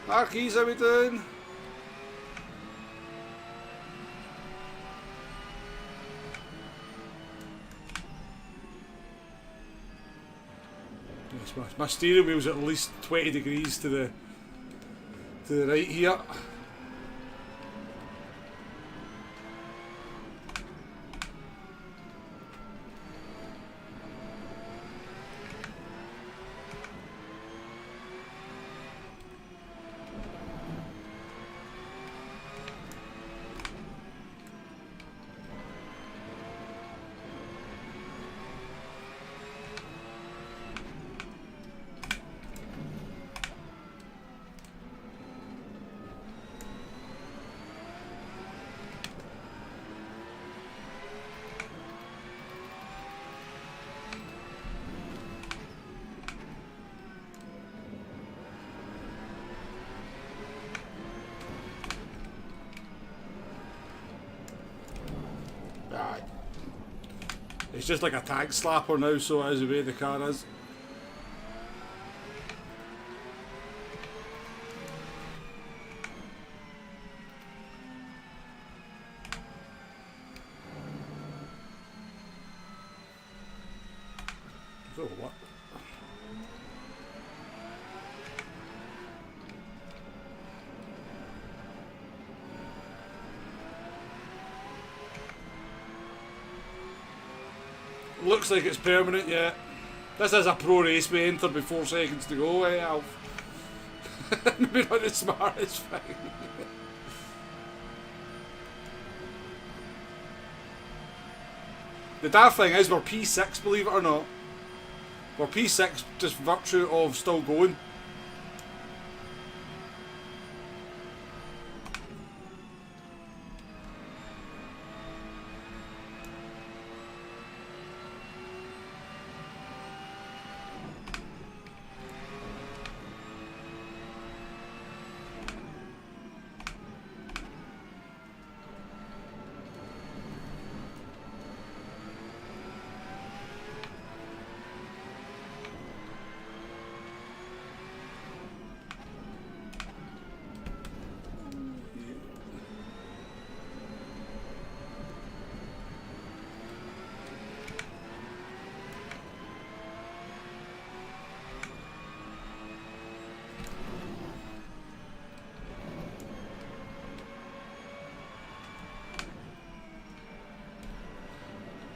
Marquis, how we doing? Yes, my steering wheel's at least 20 degrees to the right here. It's just like a tag slapper now, so it is the way the car is. So what? Looks like it's permanent, yeah. This is a pro race we entered with 4 seconds to go, Alf? Maybe not the smartest thing. The daft thing is we're P6, believe it or not. We're P6 just virtue of still going.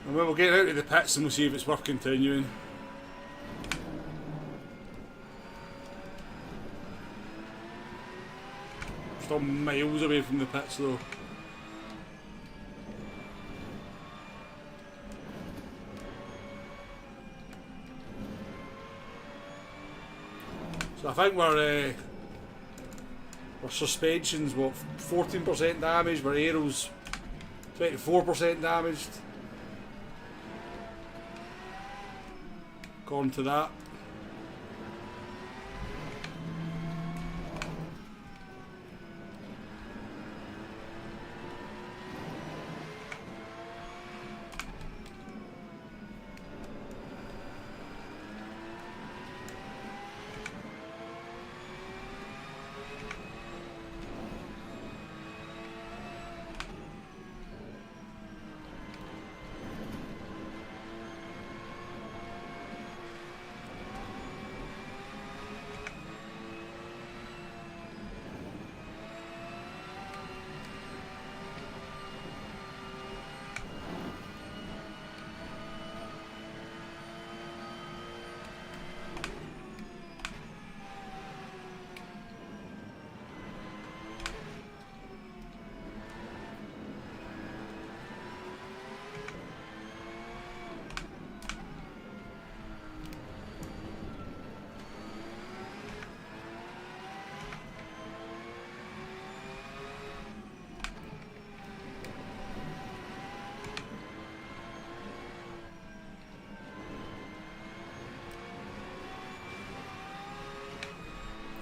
And we'll get out of the pits and we'll see if it's worth continuing. Still miles away from the pits though. So I think we're Our suspension's what, 14% damaged, our aero's 24% damaged. According to that.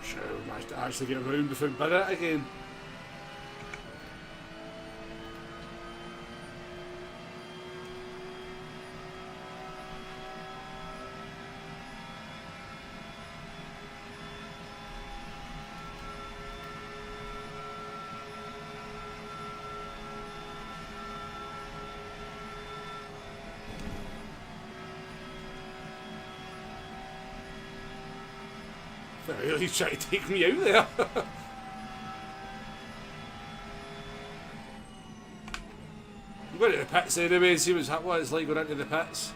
Sure, we managed to actually get around without bidding it again. He's trying to take me out there. I'm going to the pits anyway and see what it's like going into the pits.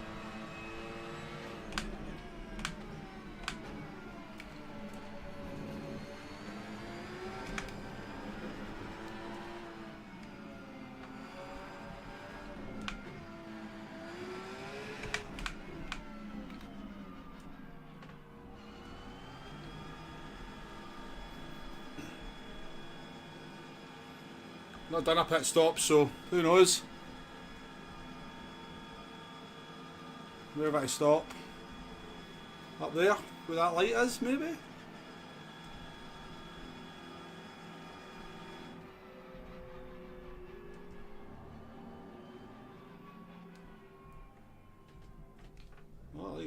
Not done a pit stop, so who knows? Where have I stop? Up there, where that light is, maybe?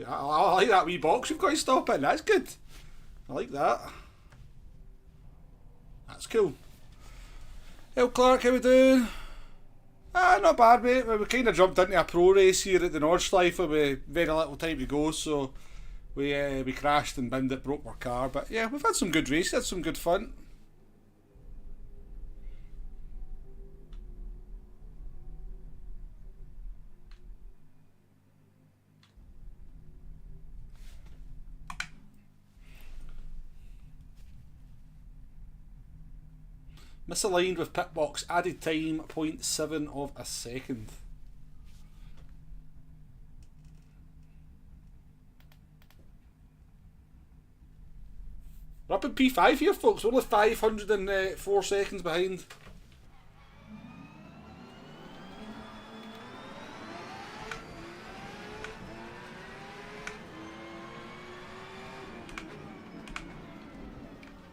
I like that wee box you've got to stop in, that's good. I like that. That's cool. Hey Clark, how we doing? Not bad mate, we kind of jumped into a pro race here at the Nordschleife with very little time to go, so we crashed and binned it, broke our car, but yeah, we've had some good races, had some good fun. Misaligned with pit box, added time 0.7 of a second. We're up in P5 here folks, we're only 504 seconds behind.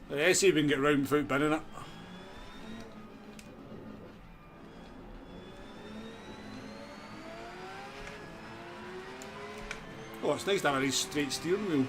Let's see if we can get round without binning it. Oh, it's nice to have a nice straight steering wheel.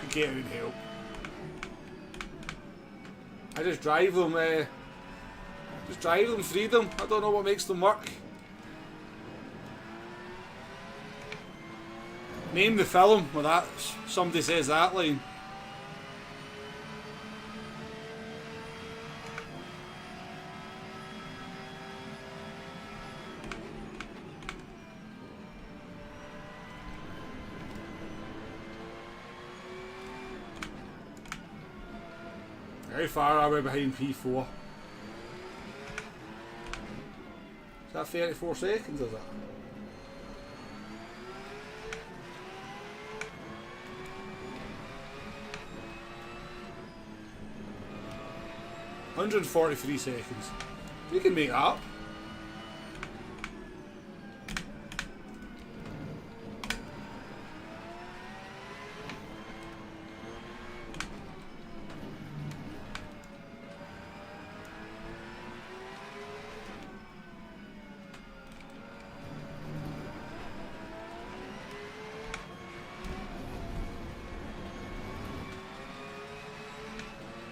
Get out and help. I just drive them, feed them. I don't know what makes them work. Name the film where that somebody says that line. How far are we behind P4? Is that 34 seconds, is it? $143 seconds. We can make that up.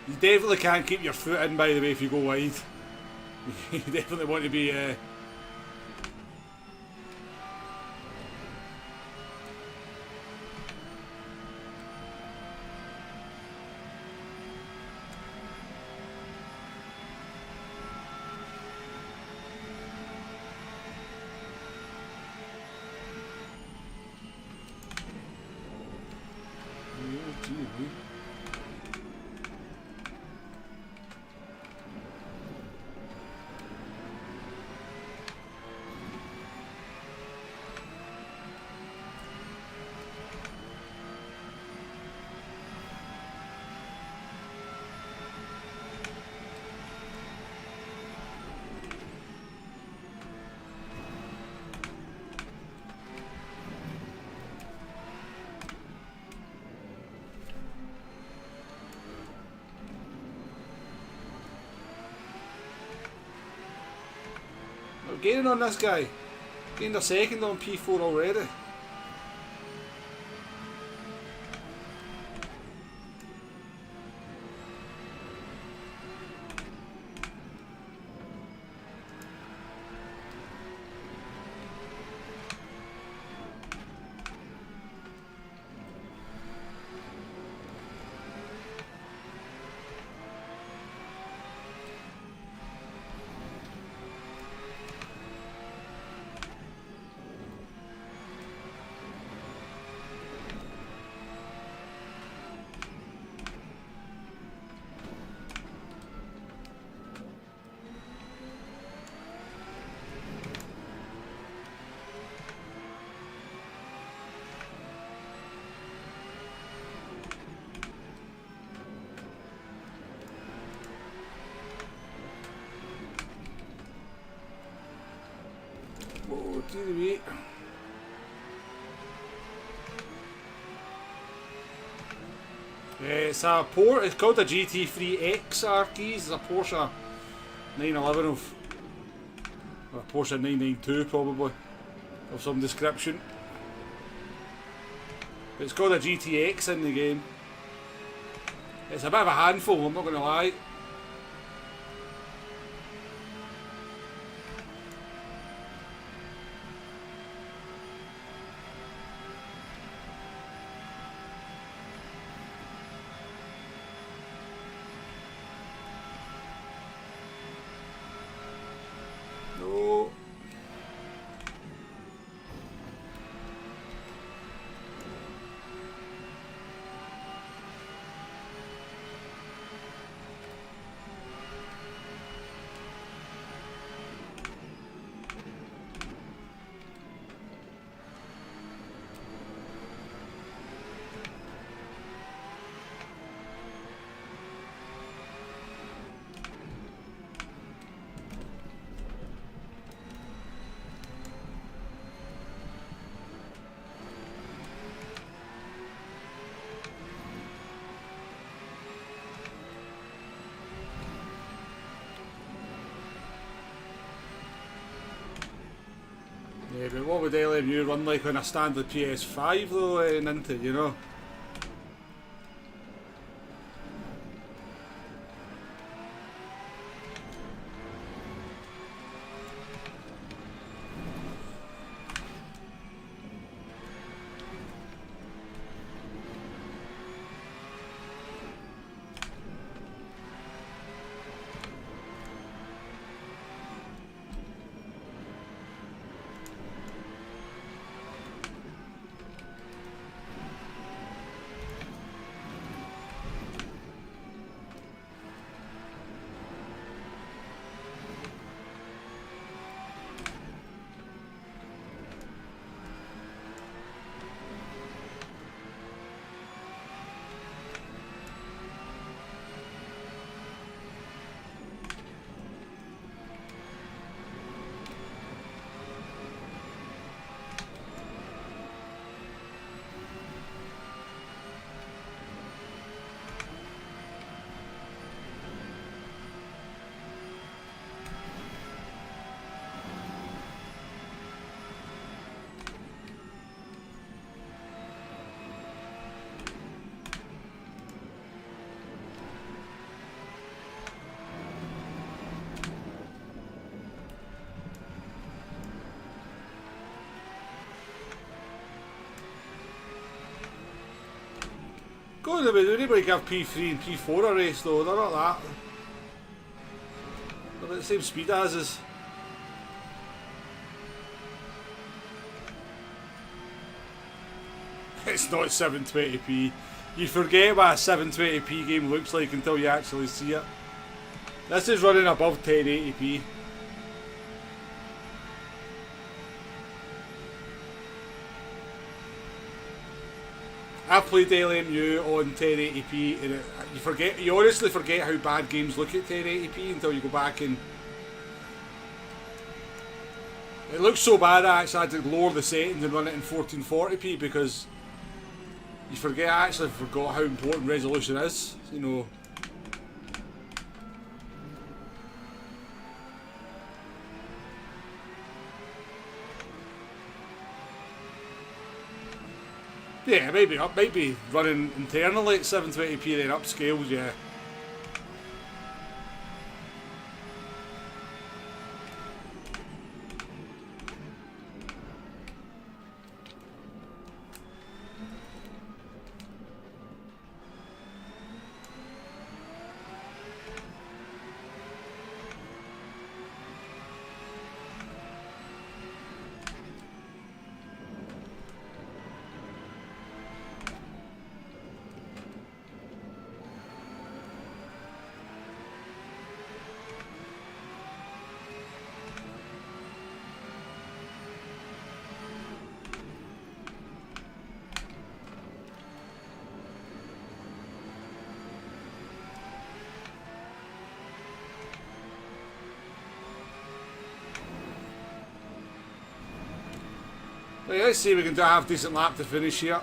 You definitely can't keep your foot in, by the way, if you go wide. You definitely want to be... We're gaining on this guy. Gained a second on P4 already. Whoa, TV. It's a Porsche. It's called a GT3X RT. It's a Porsche 911 of, or a Porsche 992 probably, of some description. But it's called a GTX in the game. It's a bit of a handful, I'm not going to lie. No. Yeah, but what would LMU run like on a standard PS5 though, Ninty, you know? Going to be anybody give P3 and P4 a race though, they're not that. They're about the same speed as us. It's not 720p. You forget what a 720p game looks like until you actually see it. This is running above 1080p. I played LMU on 1080p and you honestly forget how bad games look at 1080p until you go back and it looks so bad I actually had to lower the settings and run it in 1440p because you forget, I actually forgot how important resolution is, you know. Yeah, maybe might be running internally at 720p then upscales, yeah. Right, let's see if we can do a half decent lap to finish here.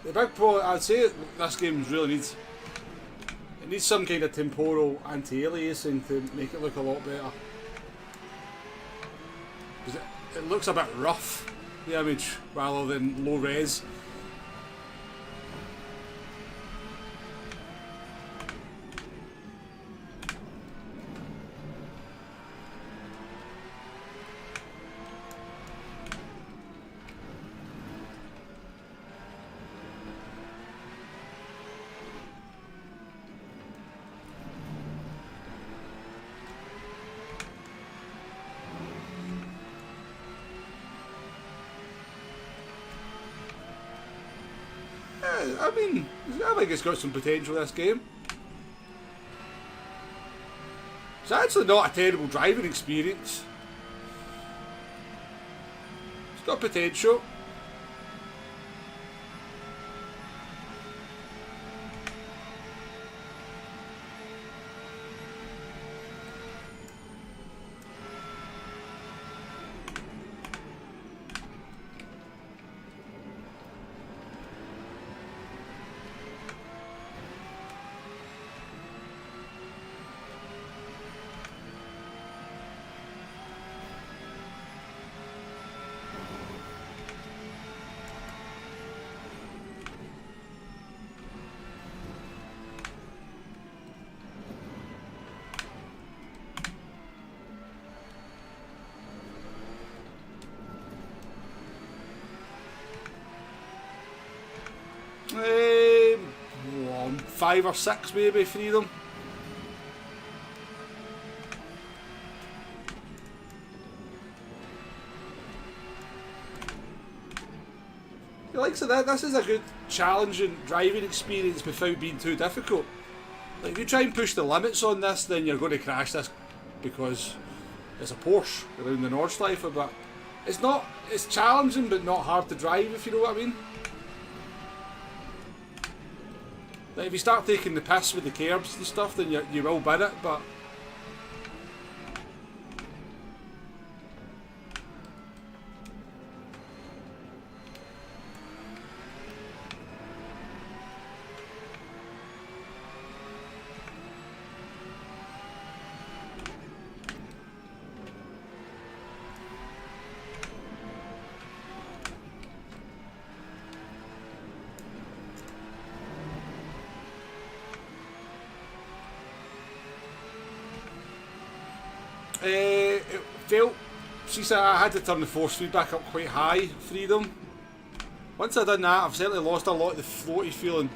The big problem, I'd say this game really needs some kind of temporal anti-aliasing to make it look a lot better. Because it looks a bit rough, the image, rather than low res. I mean, I think it's got some potential, this game. It's actually not a terrible driving experience. It's got potential. Well, 5 or 6 maybe, 3 of them. He likes it. This is a good challenging driving experience without being too difficult. Like if you try and push the limits on this, then you're going to crash this because it's a Porsche around the Nordschleife, but it's not. It's challenging but not hard to drive, if you know what I mean. Like if you start taking the piss with the curbs and stuff, then you will bin it, but felt, since I had to turn the force feedback up quite high, freedom. Once I've done that, I've certainly lost a lot of the floaty feeling.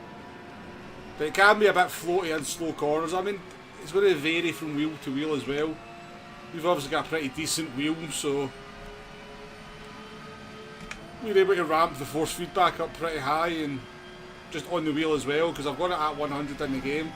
But it can be a bit floaty in slow corners. I mean, it's going to vary from wheel to wheel as well. We've obviously got a pretty decent wheel, so we're able to ramp the force feedback up pretty high and just on the wheel as well, because I've got it at 100 in the game.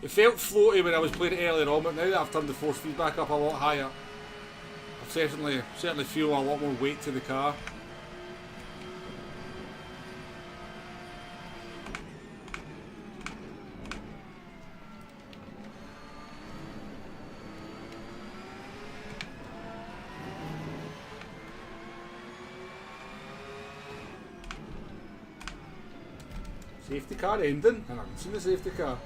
It felt floaty when I was playing it earlier on, but now that I've turned the force feedback up a lot higher, I certainly feel a lot more weight to the car. Safety car ending, and I haven't seen the safety car.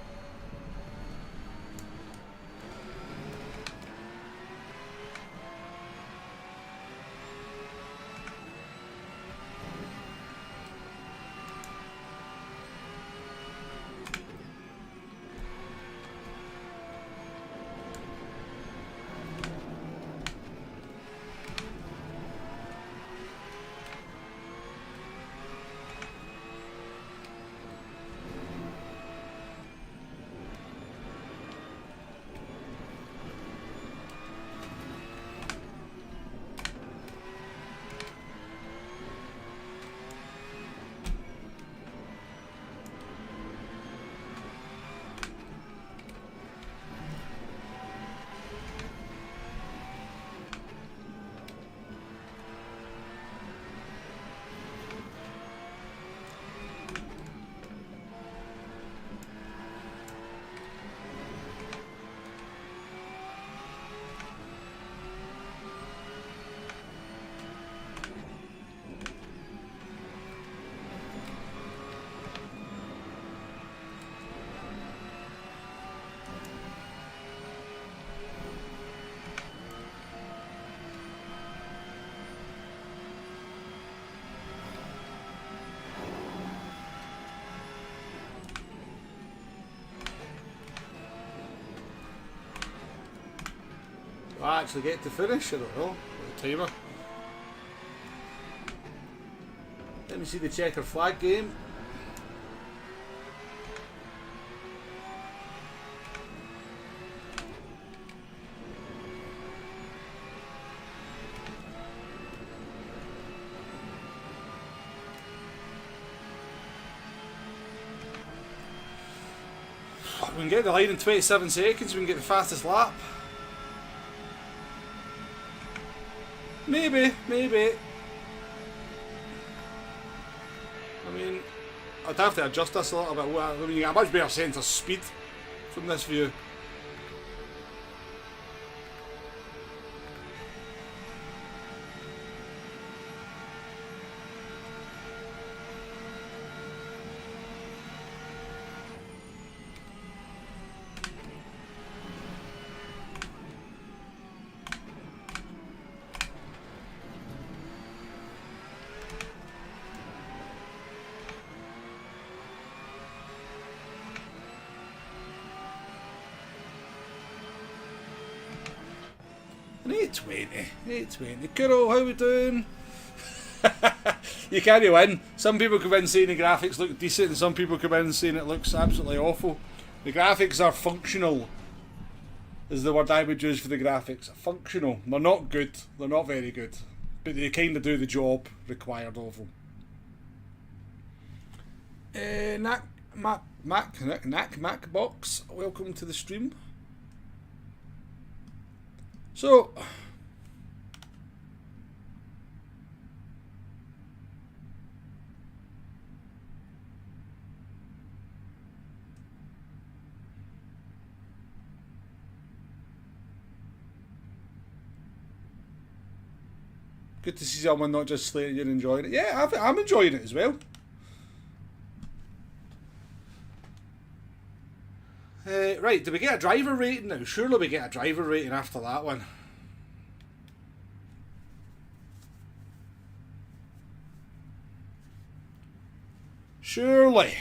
I actually get to finish, I don't know, with the timer. Let me see the checker flag game. We can get the line in 27 seconds, we can get the fastest lap. Maybe. I mean, I'd have to adjust this a little bit. I mean, you get a much better sense of speed from this view. An 820. Kuro, how we doing? You can't win. Some people come in saying the graphics look decent and some people come in saying it looks absolutely awful. The graphics are functional, is the word I would use for the graphics. Functional. They're not good. They're not very good. But they kind of do the job required of them. Macbox, welcome to the stream. So, good to see someone not just slating you and enjoying it. Yeah, I'm enjoying it as well. Right, do we get a driver rating now? Surely we get a driver rating after that one. Surely.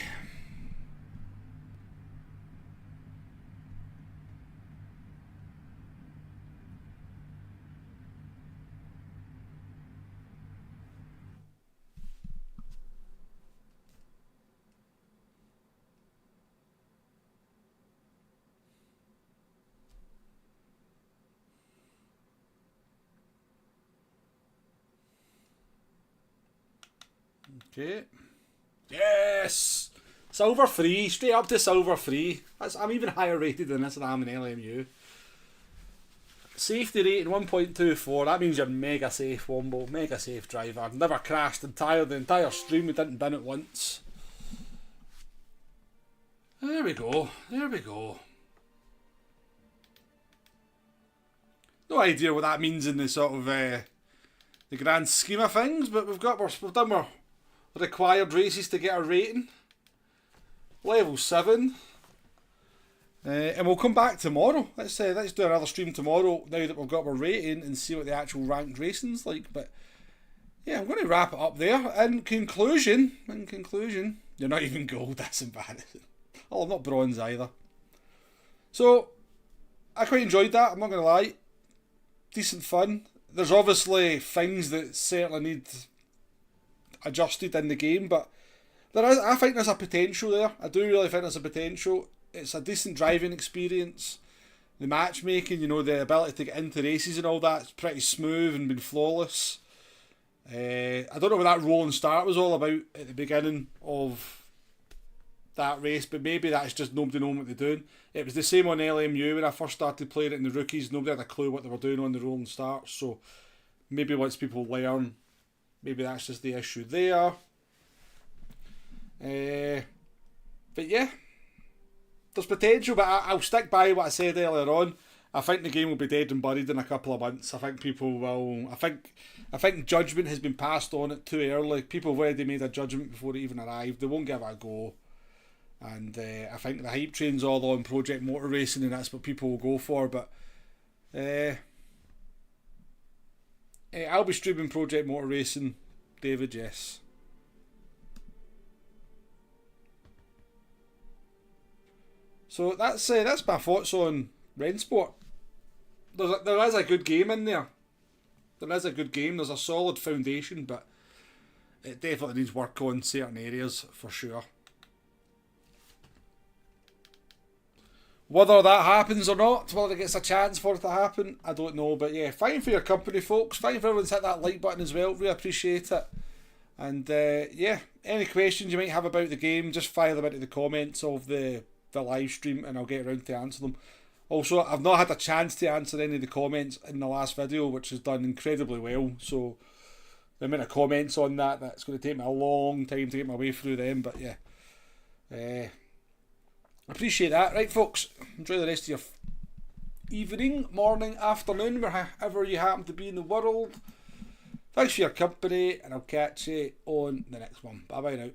Okay. Yes! Silver 3, straight up to Silver 3. I'm even higher rated than this and I'm an LMU. Safety rating 1.24, that means you're mega safe, Wombo. Mega safe driver. I've never crashed the entire stream, we didn't bin it once. There we go, there we go. No idea what that means in the sort of the grand scheme of things, but we've done our required races to get our rating. Level 7. And we'll come back tomorrow. Let's do another stream tomorrow now that we've got our rating and see what the actual ranked racing's like. But yeah, I'm going to wrap it up there. In conclusion, you're not even gold. That's embarrassing. Oh, I'm not bronze either. So I quite enjoyed that. I'm not going to lie. Decent fun. There's obviously things that certainly need adjusted in the game, but I think there's a potential there. I do really think there's a potential. It's a decent driving experience. The matchmaking, the ability to get into races and all that, it's pretty smooth and been flawless. I don't know what that rolling start was all about at the beginning of that race, but maybe that's just nobody knowing what they're doing. It was the same on LMU when I first started playing it in the rookies. Nobody had a clue what they were doing on the rolling starts, so maybe once people learn, maybe that's just the issue there. But yeah, there's potential, but I'll stick by what I said earlier on. I think the game will be dead and buried in a couple of months. I think people will. I think judgment has been passed on it too early. People have already made a judgment before it even arrived. They won't give it a go. And I think the hype train's all on Project Motor Racing, and that's what people will go for. But I'll be streaming Project Motor Racing, David. Yes. So that's my thoughts on Rennsport. There is a good game in there. There is a good game. There's a solid foundation, but it definitely needs work on certain areas for sure. Whether that happens or not, whether it gets a chance for it to happen, I don't know. But yeah, fine for your company, folks. Fine for everyone to hit that like button as well. Really appreciate it. And yeah, any questions you might have about the game, just fire them into the comments of the live stream and I'll get around to answer them. Also, I've not had a chance to answer any of the comments in the last video, which has done incredibly well. So the amount of comments on that's going to take me a long time to get my way through them. But yeah, appreciate that. Right, folks, enjoy the rest of your evening, morning, afternoon, wherever you happen to be in the world. Thanks for your company, and I'll catch you on the next one. Bye bye now.